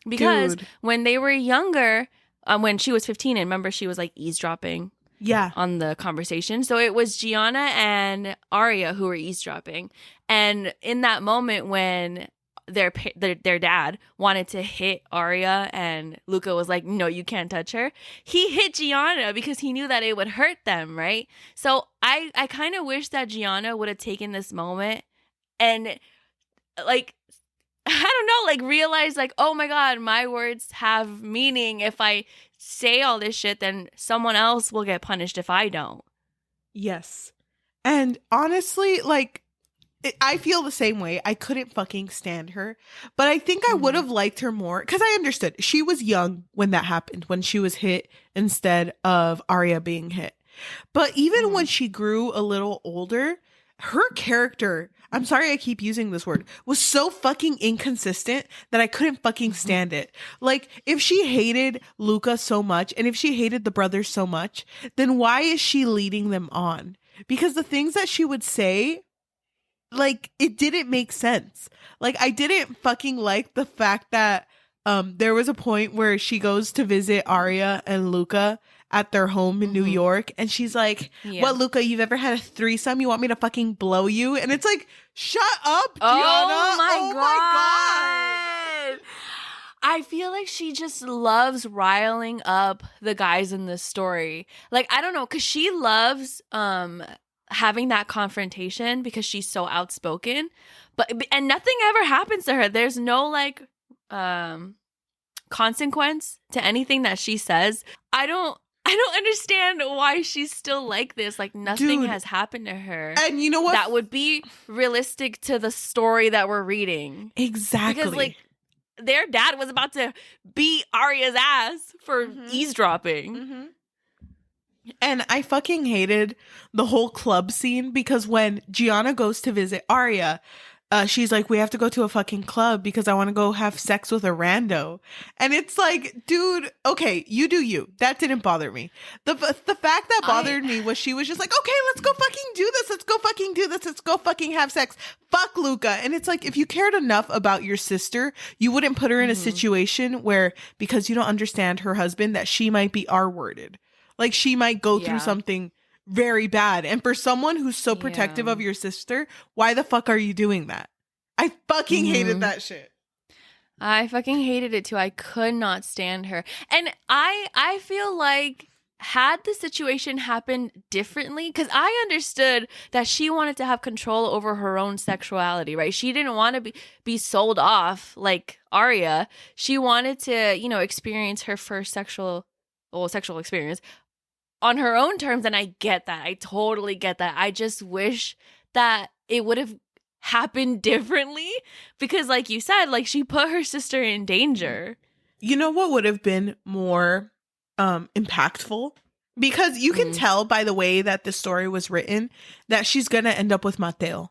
Because when they were younger, when she was 15, and remember she was like eavesdropping on the conversation. So it was Gianna and Arya who were eavesdropping. And in that moment when their dad wanted to hit Arya and Luca was like, no, you can't touch her, he hit Gianna because he knew that it would hurt them, right? So I kind of wish that Gianna would have taken this moment and like, I don't know, like realize like, oh my God, my words have meaning. If I say all this shit, then someone else will get punished if I don't. Yes. And honestly, like, I feel the same way. I couldn't fucking stand her. But I think I would have liked her more because I understood. She was young when that happened, when she was hit instead of Arya being hit. But even when she grew a little older, her character, I'm sorry I keep using this word, was so fucking inconsistent that I couldn't fucking stand it. Like, if she hated Luca so much and if she hated the brothers so much, then why is she leading them on? Because the things that she would say, like, it didn't make sense. Like, I didn't fucking like the fact that there was a point where she goes to visit Arya and Luca at their home in New York, and she's like, what, Luca, you've ever had a threesome? You want me to fucking blow you? And it's like, shut up, Gianna. Oh my God. I feel like she just loves riling up the guys in this story. Like, I don't know, because she loves having that confrontation because she's so outspoken. And nothing ever happens to her. There's no like consequence to anything that she says. I don't understand why she's still like this. Like, nothing has happened to her. And you know what? That would be realistic to the story that we're reading. Exactly. Because, like, their dad was about to beat Arya's ass for eavesdropping. And I fucking hated the whole club scene because when Gianna goes to visit Arya, she's like, we have to go to a fucking club because I want to go have sex with a rando. And it's like, dude, okay, you do you. That didn't bother me. The fact that bothered me was she was just like, okay, let's go fucking do this. Let's go fucking do this. Let's go fucking have sex. Fuck Luca. And it's like, if you cared enough about your sister, you wouldn't put her in a situation where, because you don't understand her husband, that she might be R-worded. Like, she might go through something very bad. And for someone who's so protective of your sister, why the fuck are you doing that? I fucking hated that shit. I fucking hated it too. I could not stand her. And I feel like had the situation happened differently, because I understood that she wanted to have control over her own sexuality, right? She didn't want to be sold off like Arya. She wanted to, you know, experience her first sexual experience on her own terms, and I get that. I totally get that. I just wish that it would have happened differently because, like you said, like, she put her sister in danger. You know what would have been more impactful? Because you can tell by the way that the story was written that she's gonna end up with Mateo.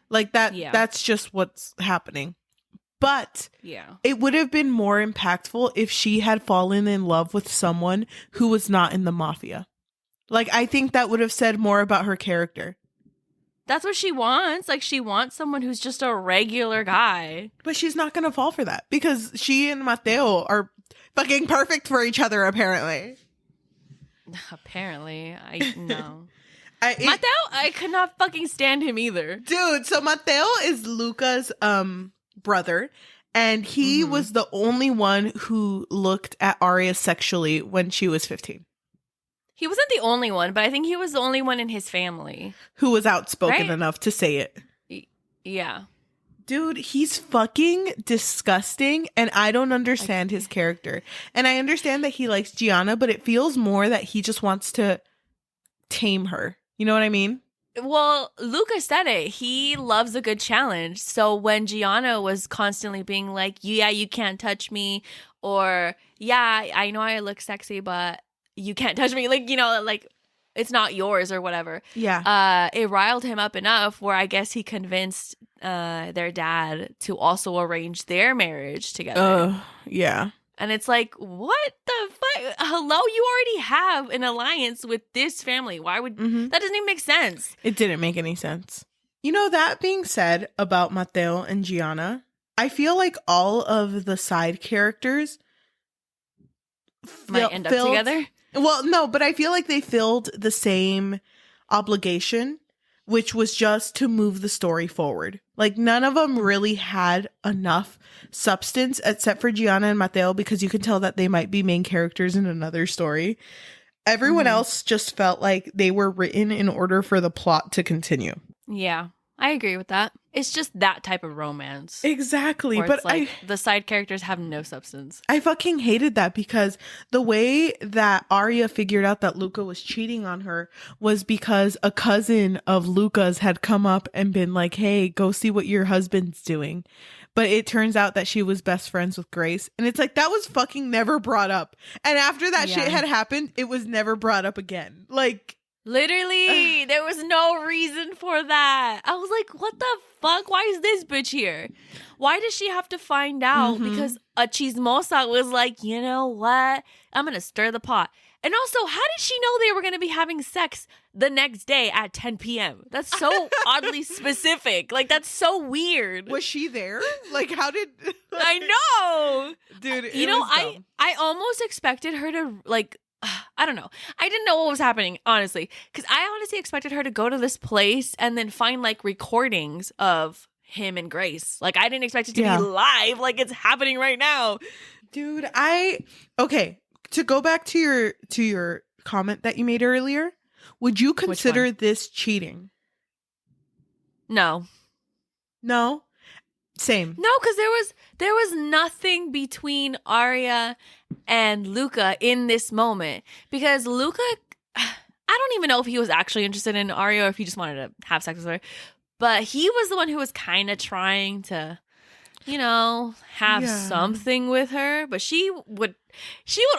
Like, that. That's just what's happening. But it would have been more impactful if she had fallen in love with someone who was not in the mafia. Like, I think that would have said more about her character. That's what she wants. Like, she wants someone who's just a regular guy. But she's not going to fall for that because she and Mateo are fucking perfect for each other, apparently. Apparently. I know. Mateo, I could not fucking stand him either. Dude, so Mateo is Luca's brother, and he was the only one who looked at Arya sexually when she was 15. He wasn't the only one, but I think he was the only one in his family who was outspoken enough to say it. Yeah. Dude, he's fucking disgusting, and I don't understand his character. And I understand that he likes Gianna, but it feels more that he just wants to tame her. You know what I mean? Well, Luca said it. He loves a good challenge. So when Gianna was constantly being like, yeah, you can't touch me, or yeah, I know I look sexy, but you can't touch me. Like, like it's not yours or whatever. Yeah. It riled him up enough where I guess he convinced their dad to also arrange their marriage together. Yeah. And it's like, what the fuck? Hello, you already have an alliance with this family. Why would that doesn't even make sense? It didn't make any sense. That being said about Matteo and Gianna, I feel like all of the side characters might end up together. Well, no, but I feel like they filled the same obligation, which was just to move the story forward. Like, none of them really had enough substance except for Gianna and Matteo, because you can tell that they might be main characters in another story. Everyone else just felt like they were written in order for the plot to continue. Yeah, I agree with that. It's just that type of romance. Exactly. But like the side characters have no substance. I fucking hated that, because the way that Arya figured out that Luca was cheating on her was because a cousin of Luca's had come up and been like, hey, go see what your husband's doing. But it turns out that she was best friends with Grace. And it's like, that was fucking never brought up. And after that shit had happened, it was never brought up again. Like, literally, there was no reason for that. I was like, what the fuck? Why is this bitch here? Why does she have to find out? Because a chismosa was like, you know what? I'm going to stir the pot. And also, how did she know they were going to be having sex the next day at 10 p.m.? That's so oddly specific. Like, that's so weird. Was she there? Like, how did... I know. Dude, I almost expected her to, like... I don't know. I didn't know what was happening, honestly. Because I honestly expected her to go to this place and then find, like, recordings of him and Grace. Like, I didn't expect it to be live like it's happening right now. Dude, okay, to go back to your comment that you made earlier, would you consider this cheating? No. No? Same. No, because there was nothing between Arya and Luca in this moment. Because Luca, I don't even know if he was actually interested in Arya or if he just wanted to have sex with her. But he was the one who was kind of trying to, have something with her. But she would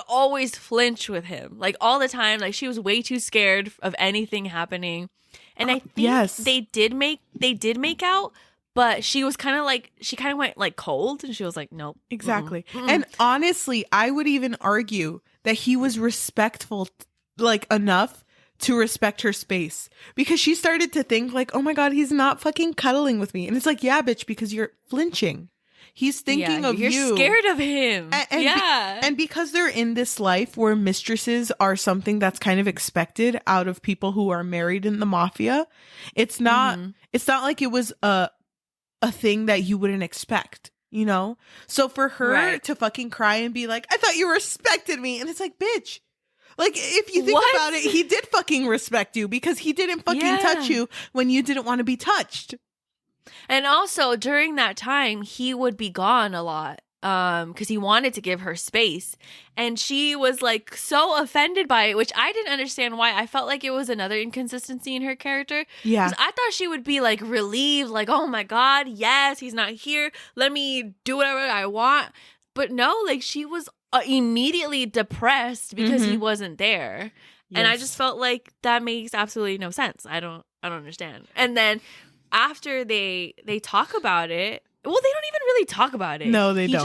always flinch with him, like, all the time. Like, she was way too scared of anything happening. And I think they did make out. But she was kind of went like cold, and she was like, nope. Exactly. And honestly, I would even argue that he was respectful, like, enough to respect her space, because she started to think like, oh my God, he's not fucking cuddling with me. And it's like, yeah, bitch, because you're flinching. He's thinking of you. You're scared of him. And because they're in this life where mistresses are something that's kind of expected out of people who are married in the mafia, it's not like it was a thing that you wouldn't expect, So for her to fucking cry and be like, I thought you respected me. And it's like, bitch, like, if you think about it, he did fucking respect you, because he didn't fucking touch you when you didn't want to be touched. And also during that time, he would be gone a lot. Because he wanted to give her space. And she was, like, so offended by it, which I didn't understand why. I felt like it was another inconsistency in her character. Yeah. Because I thought she would be, like, relieved, like, oh my God, yes, he's not here. Let me do whatever I want. But no, like, she was immediately depressed because he wasn't there. Yes. And I just felt like that makes absolutely no sense. I don't understand. And then after they talk about it, well, they don't even really talk about it. No, they don't.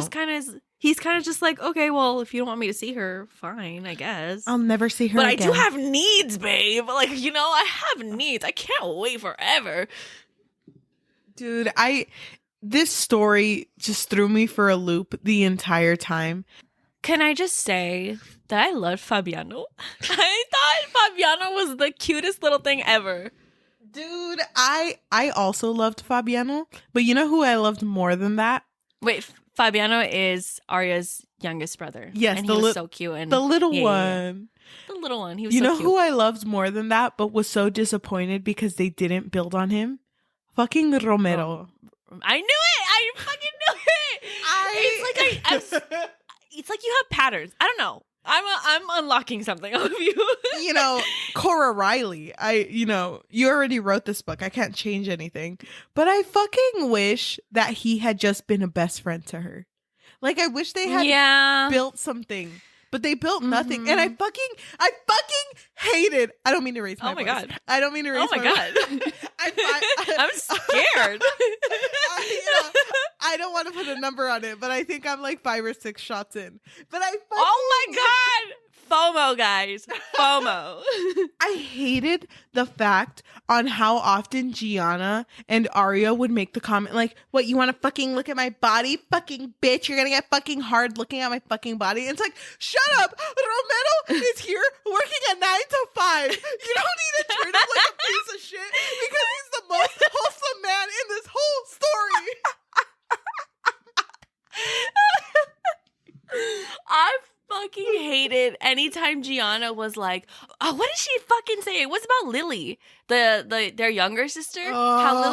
He's kind of just like, okay, well, if you don't want me to see her, fine, I guess. I'll never see her but again. I do have needs, babe. Like, I have needs. I can't wait forever. Dude, this story just threw me for a loop the entire time. Can I just say that I loved Fabiano? I thought Fabiano was the cutest little thing ever. Dude, I also loved Fabiano, but you know who I loved more than that? Wait, Fabiano is Arya's youngest brother. Yes, and he was so cute. And the little one. Yeah. The little one. He was so cute. Who I loved more than that, but was so disappointed because they didn't build on him? Fucking Romero. I knew it. I fucking knew it. It's like you have patterns. I don't know. I'm unlocking something of you. You know, Cora Reilly. You already wrote this book. I can't change anything. But I fucking wish that he had just been a best friend to her. Like, I wish they had built something. But they built nothing. And I fucking hated. I don't mean to raise my voice. God. I don't mean to raise my God. voice. I'm scared. I don't want to put a number on it, but I think I'm like 5 or 6 shots in. But oh my God. FOMO, guys. FOMO. I hated the fact on how often Gianna and Arya would make the comment like, what, you want to fucking look at my body? Fucking bitch, you're going to get fucking hard looking at my fucking body. And it's like, shut up. Romero is here working at 9 to 5. You don't need to treat him like a piece of shit because he's the most wholesome man in this whole story. I fucking hated anytime Gianna was like, oh, what did she fucking say? It was about Lily, their younger sister. How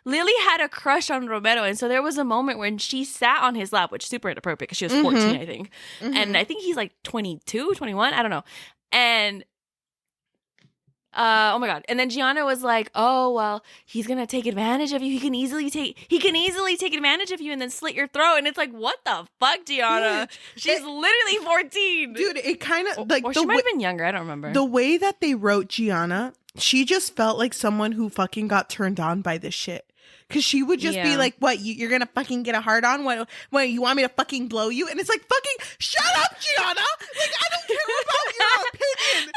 Lily had a crush on Romero, and so there was a moment when she sat on his lap, which is super inappropriate because she was 14, I think. And I think he's like 22, 21, I don't know. And oh my God. And then Gianna was like, oh, well, he's going to take advantage of you. He can easily take advantage of you and then slit your throat. And it's like, what the fuck, Gianna? She's literally 14. Dude, it kind of like, or she might have been younger. I don't remember. The way that they wrote Gianna, she just felt like someone who fucking got turned on by this shit. Because she would just be like, what, you're going to fucking get a hard on? What, you want me to fucking blow you? And it's like, fucking shut up, Gianna. Like, I don't care about your opinion.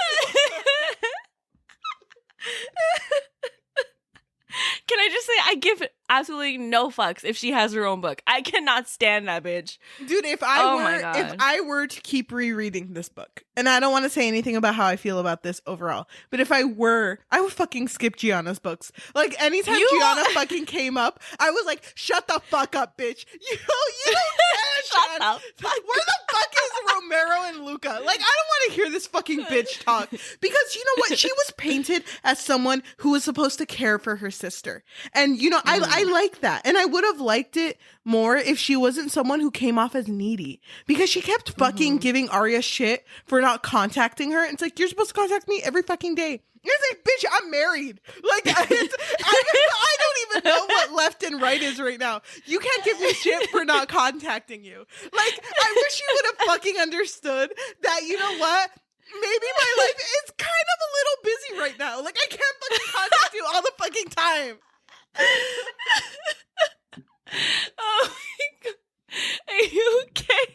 Can I just say I give absolutely no fucks if she has her own book. I cannot stand that bitch. Dude, if I were to keep rereading this book, and I don't want to say anything about how I feel about this overall, but if I would fucking skip Gianna's books. Like, anytime Gianna fucking came up, I was like, shut the fuck up, bitch. You don't Shut up. Where the fuck is Romero and Luca? Like, I don't want to hear this fucking bitch talk. Because you know what? She was painted as someone who was supposed to care for her sister. And, you know, I like that. And I would have liked it more if she wasn't someone who came off as needy. Because she kept fucking giving Arya shit for not contacting her. And it's like, you're supposed to contact me every fucking day. It's like, bitch, I'm married. Like, I don't even know what left and right is right now. You can't give me shit for not contacting you. Like, I wish you would have fucking understood that, you know what? Maybe my life is kind of a little busy right now. Like, I can't fucking contact you all the fucking time. Oh my God. Are you okay?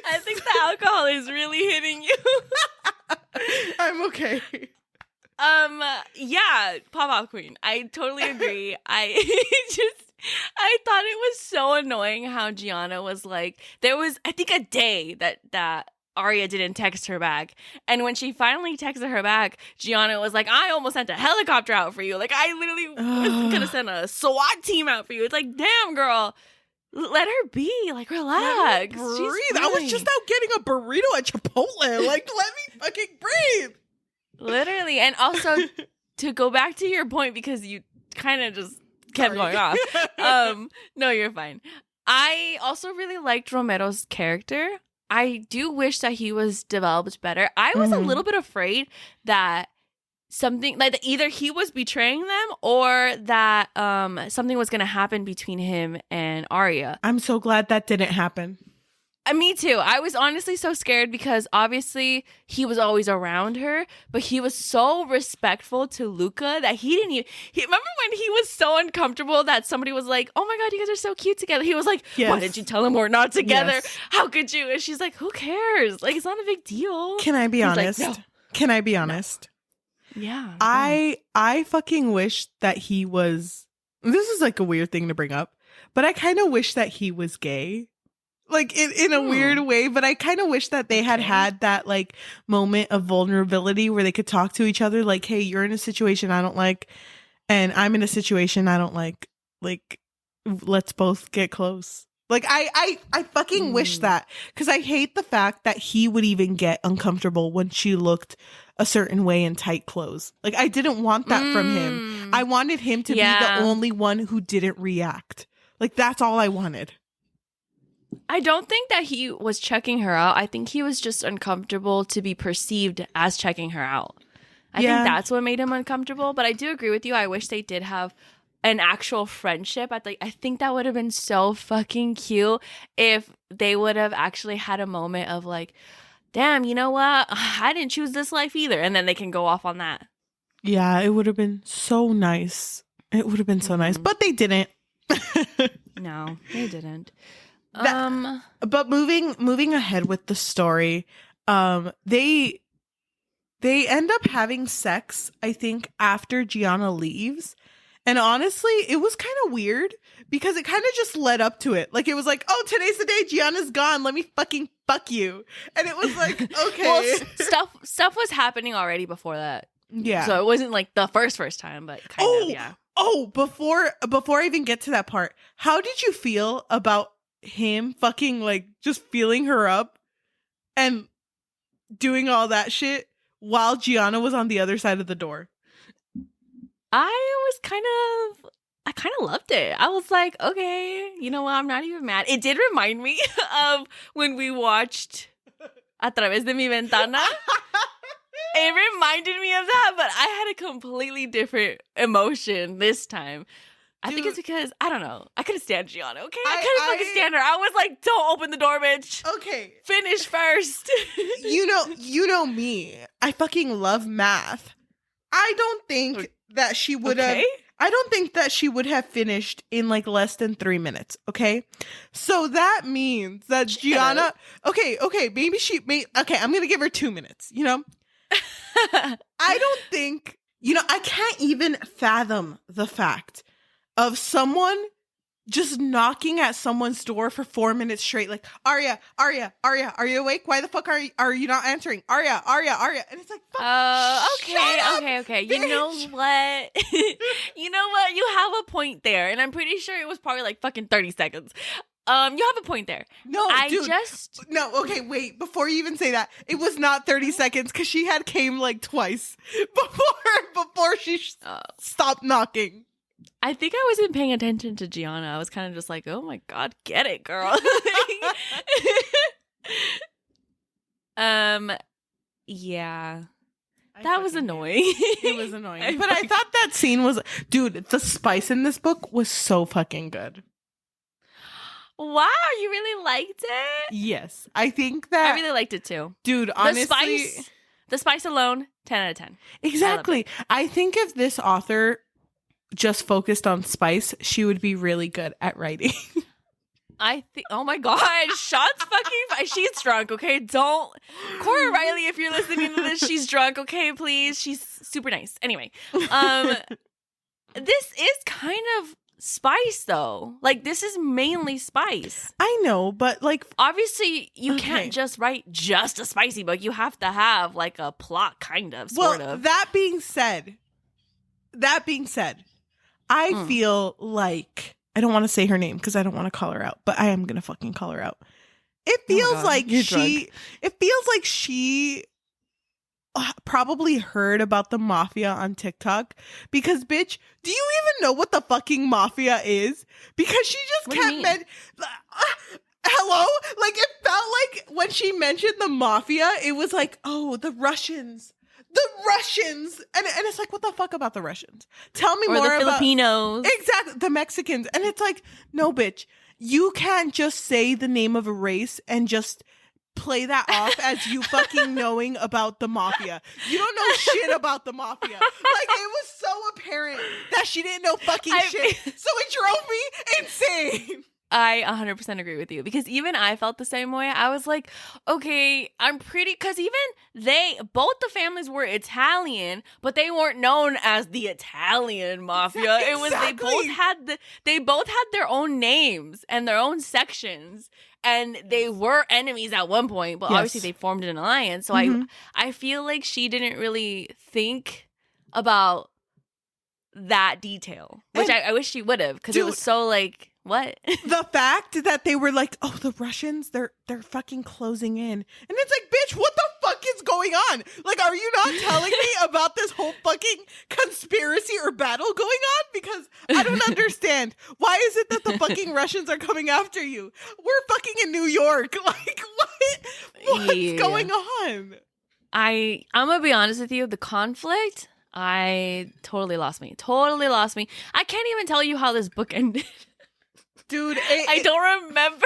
I think the alcohol is really hitting you. I'm okay. Yeah, pop-off queen. I totally agree. I thought it was so annoying how Gianna was like, there was, I think, a day that Arya didn't text her back. And when she finally texted her back, Gianna was like, I almost sent a helicopter out for you. Like, I literally was gonna send a SWAT team out for you. It's like, damn, girl. Let her be. Like, relax. Breathe. I was just out getting a burrito at Chipotle. Like, let me fucking breathe. Literally. And also, to go back to your point, because you kind of just kept going off. No, you're fine. I also really liked Romero's character. I do wish that he was developed better. I was a little bit afraid that something, like, either he was betraying them or that something was going to happen between him and Arya. I'm so glad that didn't happen. Me too. I was honestly so scared because obviously he was always around her, but he was so respectful to Luca that he didn't even... remember when he was so uncomfortable that somebody was like, oh my God, you guys are so cute together. He was like, why did you tell him we're not together? Yes. How could you? And she's like, who cares? Like, it's not a big deal. Can I be honest? Like, no. Can I be honest? No. Yeah. I fucking wish that he was... This is like a weird thing to bring up, but I kind of wish that he was gay. Like, in a weird way, but I kind of wish that they had that, like, moment of vulnerability where they could talk to each other, like, hey, you're in a situation I don't like, and I'm in a situation I don't like, let's both get close. Like, I fucking wish that, because I hate the fact that he would even get uncomfortable when she looked a certain way in tight clothes. Like, I didn't want that from him. I wanted him to be the only one who didn't react. Like, that's all I wanted. I don't think that he was checking her out. I think he was just uncomfortable to be perceived as checking her out. I think that's what made him uncomfortable. But I do agree with you. I wish they did have an actual friendship. I think that would have been so fucking cute if they would have actually had a moment of like, damn, you know what? I didn't choose this life either. And then they can go off on that. Yeah, it would have been so nice. It would have been so nice. But they didn't. No, they didn't. But moving ahead with the story, they end up having sex, I think, after Gianna leaves. And honestly, it was kind of weird because it kind of just led up to it. Like, it was like, oh, today's the day Gianna's gone. Let me fucking fuck you. And it was like, okay. Well, stuff was happening already before that. Yeah. So it wasn't like the first time, but kind of, yeah. Oh, before I even get to that part, how did you feel about him fucking, like, just feeling her up and doing all that shit while Gianna was on the other side of the door? I kind of loved it. I was like, okay, you know what? I'm not even mad. It did remind me of when we watched A Través de mi Ventana. It reminded me of that, but I had a completely different emotion this time. I think it's because, I don't know, I couldn't stand Gianna, okay? I couldn't fucking stand her. I was like, don't open the door, bitch. Okay. Finish first. You know me. I fucking love math. I don't think that she would have... I don't think that she would have finished in like less than 3 minutes, okay? So that means that Gianna... Okay, maybe okay, I'm going to give her 2 minutes, you know? I don't think... You know, I can't even fathom the fact of someone just knocking at someone's door for 4 minutes straight, like, Arya, are you awake? Why the fuck are you not answering? Arya. And it's like, okay. You know what? You have a point there. And I'm pretty sure it was probably like fucking 30 seconds. You have a point there. No, okay, wait. Before you even say that, it was not 30 seconds because she had came like twice before she stopped knocking. I think I wasn't paying attention to Gianna. I was kind of just like, oh my God, get it, girl. Yeah. That was annoying. It was annoying. But I thought that scene was... Dude, the spice in this book was so fucking good. Wow, you really liked it? Yes. I think that... I really liked it too. Dude, honestly... The spice alone, 10 out of 10. Exactly. I think if this author just focused on spice, she would be really good at writing. I think, oh my God, shots fucking, she's drunk, okay? Don't, Cora Reilly, if you're listening to this, she's drunk, okay, please? She's super nice. Anyway, this is kind of spice though. Like, this is mainly spice. I know, but like, obviously you can't just write just a spicy book. You have to have like a plot, kind of, sort of. That being said, I feel like, I don't want to say her name because I don't want to call her out, but I am going to fucking call her out. It feels like she probably heard about the mafia on TikTok because, bitch, do you even know what the fucking mafia is? Because she just kept hello? Like, it felt like when she mentioned the mafia, it was like, oh, the Russians. And it's like, what the fuck about the Russians? Tell me more about the Filipinos. Exactly, the Mexicans. And it's like, no, bitch, you can't just say the name of a race and just play that off as you fucking knowing about the mafia. You don't know shit about the mafia. Like, it was so apparent that she didn't know fucking shit. So it drove me insane. I 100% agree with you because even I felt the same way. I was like, okay, I'm pretty, because even both the families were Italian, but they weren't known as the Italian mafia. Exactly. It was they both had their own names and their own sections, and they were enemies at one point, but obviously they formed an alliance. So I feel like she didn't really think about that detail, which I wish she would have, because it was so like, what? The fact that they were like, oh, the Russians, they're fucking closing in. And it's like, bitch, what the fuck is going on? Like, are you not telling me about this whole fucking conspiracy or battle going on? Because I don't understand. Why is it that the fucking Russians are coming after you? We're fucking in New York. Like, what's going on? I'm gonna be honest with you. The conflict, I totally lost me. Totally lost me. I can't even tell you how this book ended. Dude, I don't remember.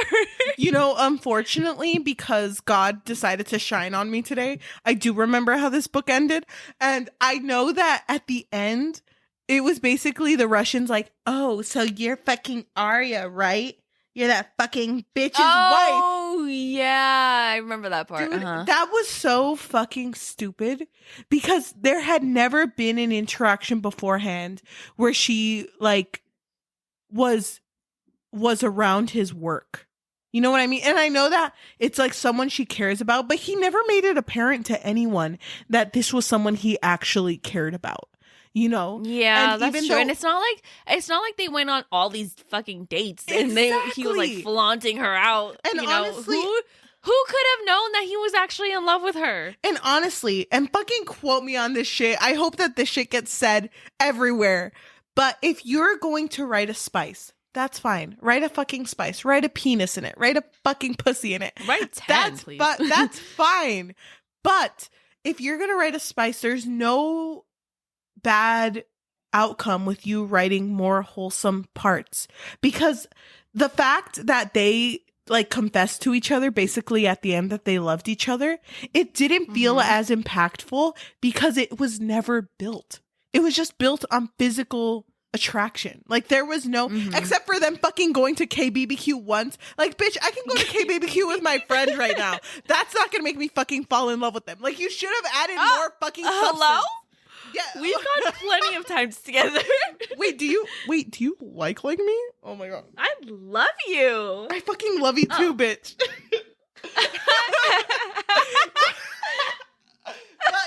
You know, unfortunately, because God decided to shine on me today, I do remember how this book ended. And I know that at the end, it was basically the Russians like, oh, so you're fucking Arya, right? You're that fucking bitch's wife. Oh, yeah. I remember that part. Dude, that was so fucking stupid because there had never been an interaction beforehand where she, like, was around his work. You know what I mean? And I know that it's like someone she cares about, but he never made it apparent to anyone that this was someone he actually cared about. You know? Yeah, and that's true. And it's not like they went on all these fucking dates and he was like flaunting her out. And honestly, who could have known that he was actually in love with her? And honestly, and fucking quote me on this shit. I hope that this shit gets said everywhere. But if you're going to write a spice, that's fine. Write a fucking spice. Write a penis in it. Write a fucking pussy in it. Write 10, please. But that's fine. But if you're going to write a spice, there's no bad outcome with you writing more wholesome parts. Because the fact that they like confessed to each other basically at the end that they loved each other, it didn't feel as impactful because it was never built. It was just built on physical attraction. Like there was no except for them fucking going to KBBQ once. Like, bitch, I can go to KBBQ with my friend right now. That's not gonna make me fucking fall in love with them. Like, you should have added more fucking substance. Hello? Yeah, we've gone plenty of times together. Wait, do you like me? Oh my god, I love you. I fucking love you too, bitch.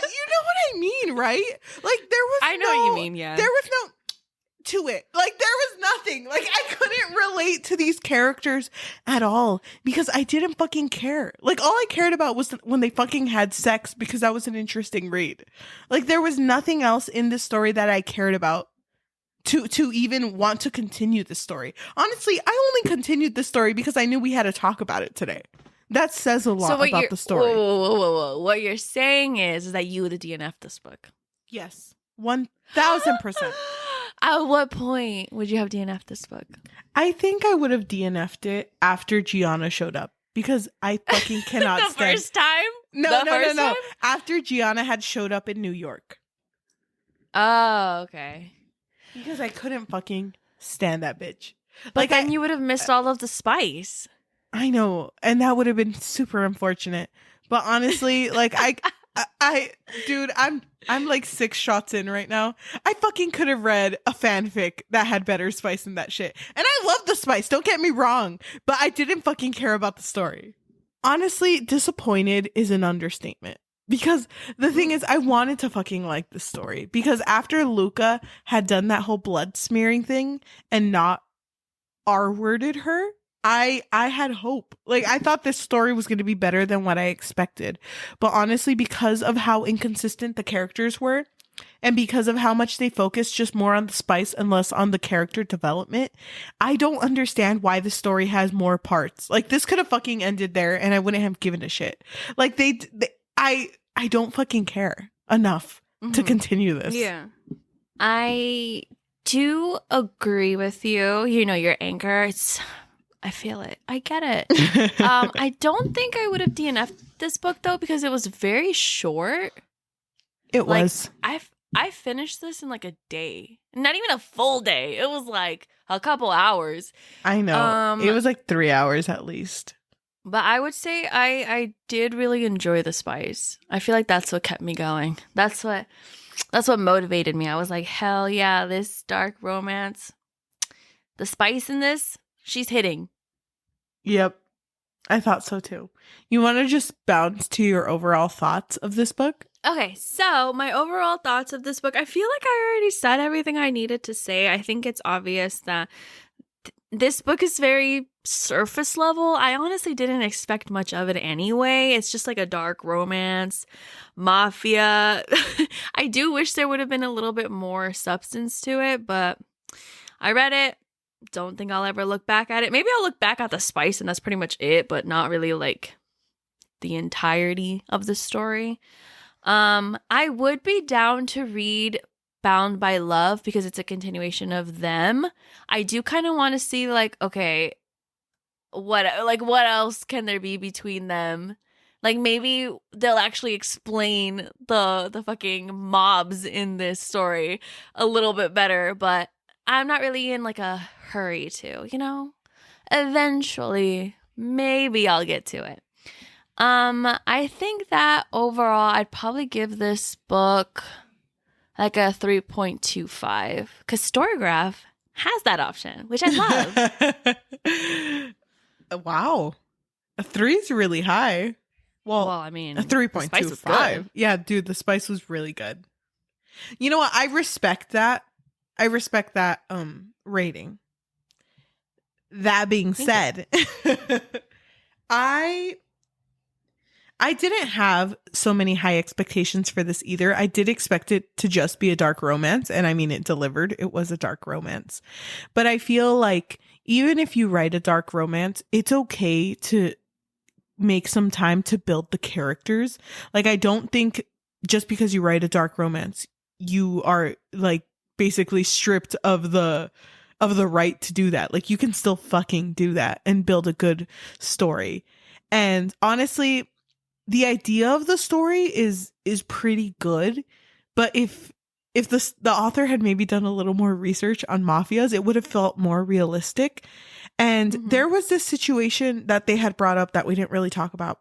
You know what I mean, right? Like there was I know what you mean, yeah. There was no to it. Like there was nothing. Like I couldn't relate to these characters at all because I didn't fucking care. Like all I cared about was when they fucking had sex because that was an interesting read. Like there was nothing else in this story that I cared about to even want to continue the story. Honestly, I only continued the story because I knew we had to talk about it today. That says a lot about the story. Whoa. What you're saying is that you would have DNF'd this book. Yes. 1000%. At what point would you have DNF'd this book? I think I would have DNF'd it after Gianna showed up because I fucking cannot the stand. First time? No. After Gianna had showed up in New York. Oh, okay. Because I couldn't fucking stand that bitch. But then you would have missed all of the spice. I know, and that would have been super unfortunate. But honestly, like dude, I'm like 6 shots in right now. I fucking could have read a fanfic that had better spice than that shit. And I love the spice, don't get me wrong, but I didn't fucking care about the story. Honestly, disappointed is an understatement. Because the thing is, I wanted to fucking like the story. Because after Luca had done that whole blood smearing thing and not R-worded her, I had hope. Like, I thought this story was going to be better than what I expected. But honestly, because of how inconsistent the characters were, and because of how much they focused just more on the spice and less on the character development, I don't understand why the story has more parts. Like, this could have fucking ended there, and I wouldn't have given a shit. Like, I don't fucking care enough to continue this. Yeah. I do agree with you. You know, your anger, I feel it. I get it. I don't think I would have DNF'd this book though because it was very short. It was. I finished this in like a day. Not even a full day. It was like a couple hours. I know. It was like 3 hours at least. But I would say I did really enjoy the spice. I feel like that's what kept me going. That's what motivated me. I was like, hell yeah, this dark romance. The spice in this, she's hitting. Yep. I thought so too. You want to just bounce to your overall thoughts of this book? Okay, so my overall thoughts of this book, I feel like I already said everything I needed to say. I think it's obvious that this book is very surface level. I honestly didn't expect much of it anyway. It's just like a dark romance, mafia. I do wish there would have been a little bit more substance to it, but I read it. Don't think I'll ever look back at it. Maybe I'll look back at the spice and that's pretty much it, but not really like the entirety of the story. I would be down to read Bound by Love because it's a continuation of them. I do kind of want to see like, okay, what else can there be between them? Like maybe they'll actually explain the fucking mobs in this story a little bit better, but I'm not really in like a hurry to, you know? Eventually, maybe I'll get to it. I think that overall I'd probably give this book like a 3.25 because Storygraph has that option, which I love. Wow. A 3 is really high. Well, I mean, a 3.25. Yeah, dude, the spice was really good. You know what? I respect that. Rating. That being said, I didn't have so many high expectations for this either. I did expect it to just be a dark romance. And I mean, it delivered. It was a dark romance. But I feel like even if you write a dark romance, it's okay to make some time to build the characters. Like, I don't think just because you write a dark romance, you are like basically stripped of the right to do that. Like, you can still fucking do that and build a good story. And honestly, the idea of the story is pretty good, but if the author had maybe done a little more research on mafias, it would have felt more realistic. And there was this situation that they had brought up that we didn't really talk about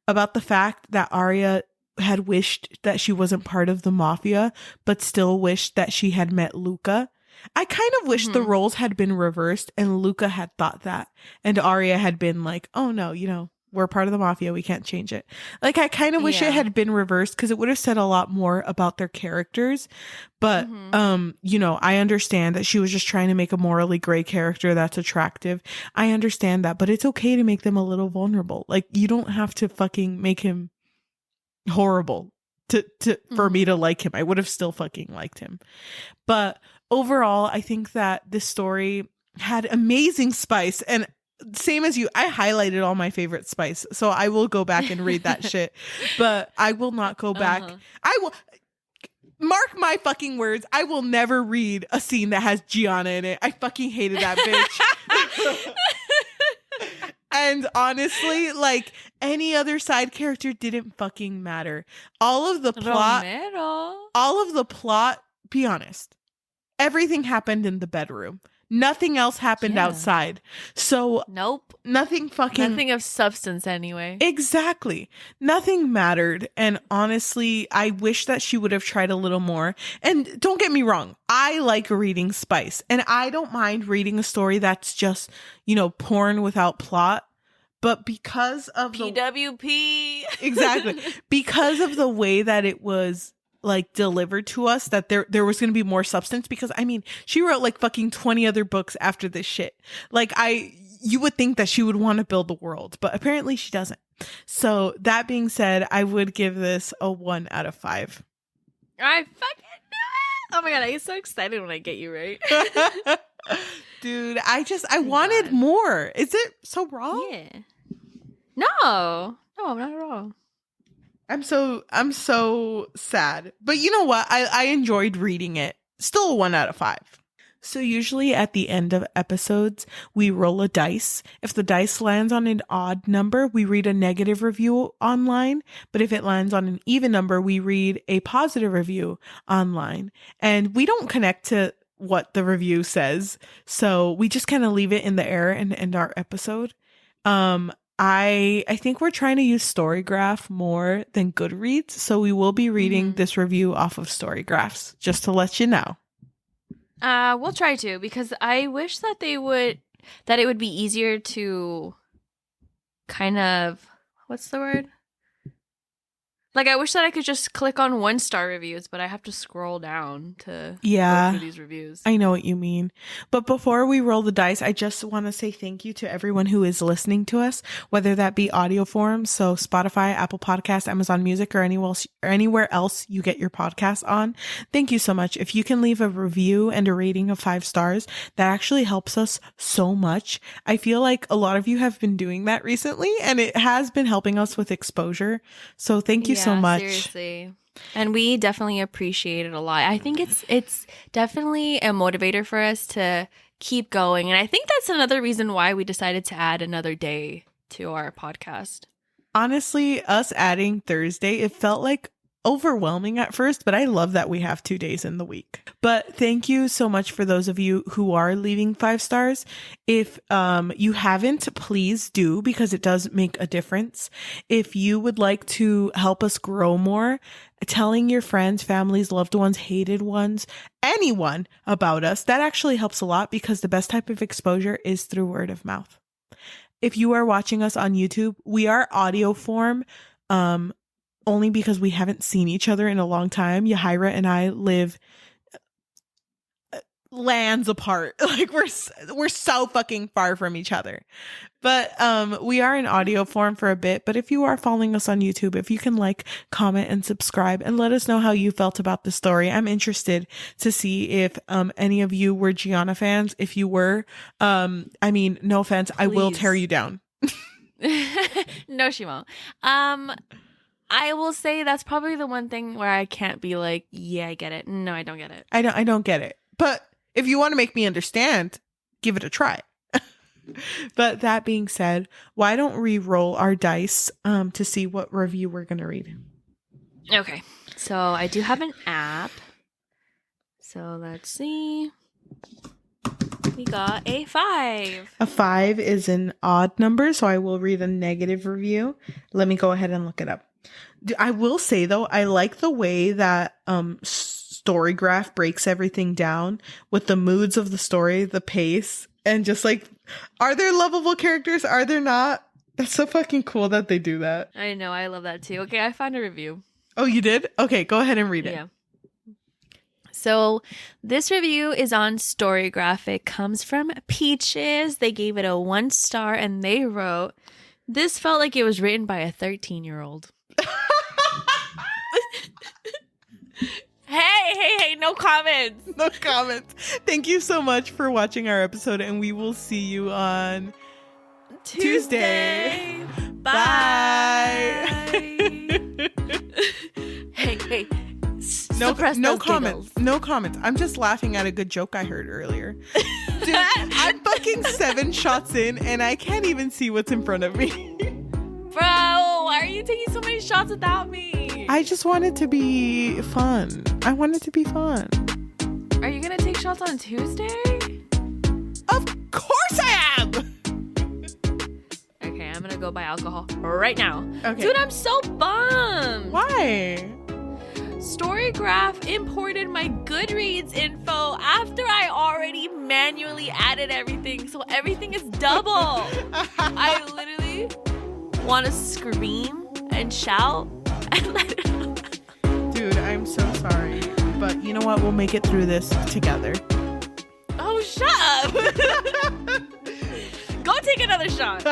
the fact that Arya had wished that she wasn't part of the mafia, but still wished that she had met Luca. I kind of wish the roles had been reversed and Luca had thought that, and Arya had been like, oh no, you know, we're part of the mafia, we can't change it. Like, I kind of wish it had been reversed because it would have said a lot more about their characters. But you know, I understand that she was just trying to make a morally gray character that's attractive. I understand that, but it's okay to make them a little vulnerable. Like, you don't have to fucking make him horrible to for me to like him. I would have still fucking liked him. But overall, I think that this story had amazing spice, and same as you, I highlighted all my favorite spice, so I will go back and read that shit. But I will not go back. I will mark my fucking words. I will never read a scene that has Gianna in it. I fucking hated that bitch. And honestly, like, any other side character didn't fucking matter. All of the plot, be honest, everything happened in the bedroom. Nothing else happened outside. So nope. Nothing of substance anyway. Exactly. Nothing mattered. And honestly, I wish that she would have tried a little more. And don't get me wrong, I like reading spice. And I don't mind reading a story that's just, you know, porn without plot. But because of PWP. Exactly. Because of the way that it was like delivered to us, that there was going to be more substance, because I mean, she wrote like fucking 20 other books after this shit. Like, you would think that she would want to build the world, but apparently she doesn't. So that being said, I would give this a 1 out of 5. I fucking knew it. Oh my God, I get so excited when I get you right. Dude, I wanted more. Is it so wrong? Yeah. No, not at all. I'm so sad. But you know what? I enjoyed reading it. Still a 1 out of 5. So usually at the end of episodes, we roll a dice. If the dice lands on an odd number, we read a negative review online. But if it lands on an even number, we read a positive review online. And we don't connect to what the review says. So we just kind of leave it in the air and end our episode. I think we're trying to use Storygraph more than Goodreads, so we will be reading this review off of Storygraphs, just to let you know. We'll try to, because I wish that it would be easier to kind of, what's the word? Like, I wish that I could just click on 1-star reviews, but I have to scroll down to Yeah, go through these reviews. I know what you mean. But before we roll the dice, I just want to say thank you to everyone who is listening to us, whether that be audio form, so Spotify, Apple Podcasts, Amazon Music, or anywhere else you get your podcast on. Thank you so much. If you can leave a review and a rating of 5 stars, that actually helps us so much. I feel like a lot of you have been doing that recently, and it has been helping us with exposure. So thank you so much. Seriously. And we definitely appreciate it a lot. I think it's definitely a motivator for us to keep going. And I think that's another reason why we decided to add another day to our podcast. Honestly, us adding Thursday, it felt like overwhelming at first, but I love that we have 2 days in the week. But thank you so much for those of you who are leaving 5 stars. If you haven't, please do, because it does make a difference. If you would like to help us grow more, telling your friends, families, loved ones, hated ones, anyone about us, that actually helps a lot, because the best type of exposure is through word of mouth. If you are watching us on YouTube, we are audio form, only because we haven't seen each other in a long time. Yajaira and I live lands apart. Like we're so fucking far from each other. But we are in audio form for a bit. But if you are following us on YouTube, if you can like, comment, and subscribe, and let us know how you felt about the story. I'm interested to see if any of you were Gianna fans. If you were, I mean, no offense, I will tear you down. No, she won't. I will say that's probably the one thing where I can't be like, yeah, I get it. No, I don't get it. I don't get it. But if you want to make me understand, give it a try. But that being said, why don't we roll our dice to see what review we're going to read? Okay. So I do have an app. So let's see. We got a 5. A 5 is an odd number, so I will read a negative review. Let me go ahead and look it up. I will say, though, I like the way that Storygraph breaks everything down with the moods of the story, the pace, and just like, are there lovable characters? Are there not? That's so fucking cool that they do that. I know. I love that, too. Okay, I found a review. Oh, you did? Okay, go ahead and read it. Yeah. So this review is on Storygraph. It comes from Peaches. They gave it a 1 star, and they wrote, "This felt like it was written by a 13-year-old. Hey, no comments. No comments. Thank you so much for watching our episode, and we will see you on Tuesday. Bye. Hey. No comments. Giggles. No comments. I'm just laughing at a good joke I heard earlier. Dude, I'm fucking 7 shots in, and I can't even see what's in front of me. Bro, why are you taking so many shots without me? I just want it to be fun. I want it to be fun. Are you gonna take shots on Tuesday? Of course I am! Okay, I'm gonna go buy alcohol right now. Okay. Dude, I'm so bummed. Why? Storygraph imported my Goodreads info after I already manually added everything, so everything is double. I literally want to scream and shout and let it out. Dude, I'm so sorry, but you know what? We'll make it through this together. Oh, shut up. Go take another shot.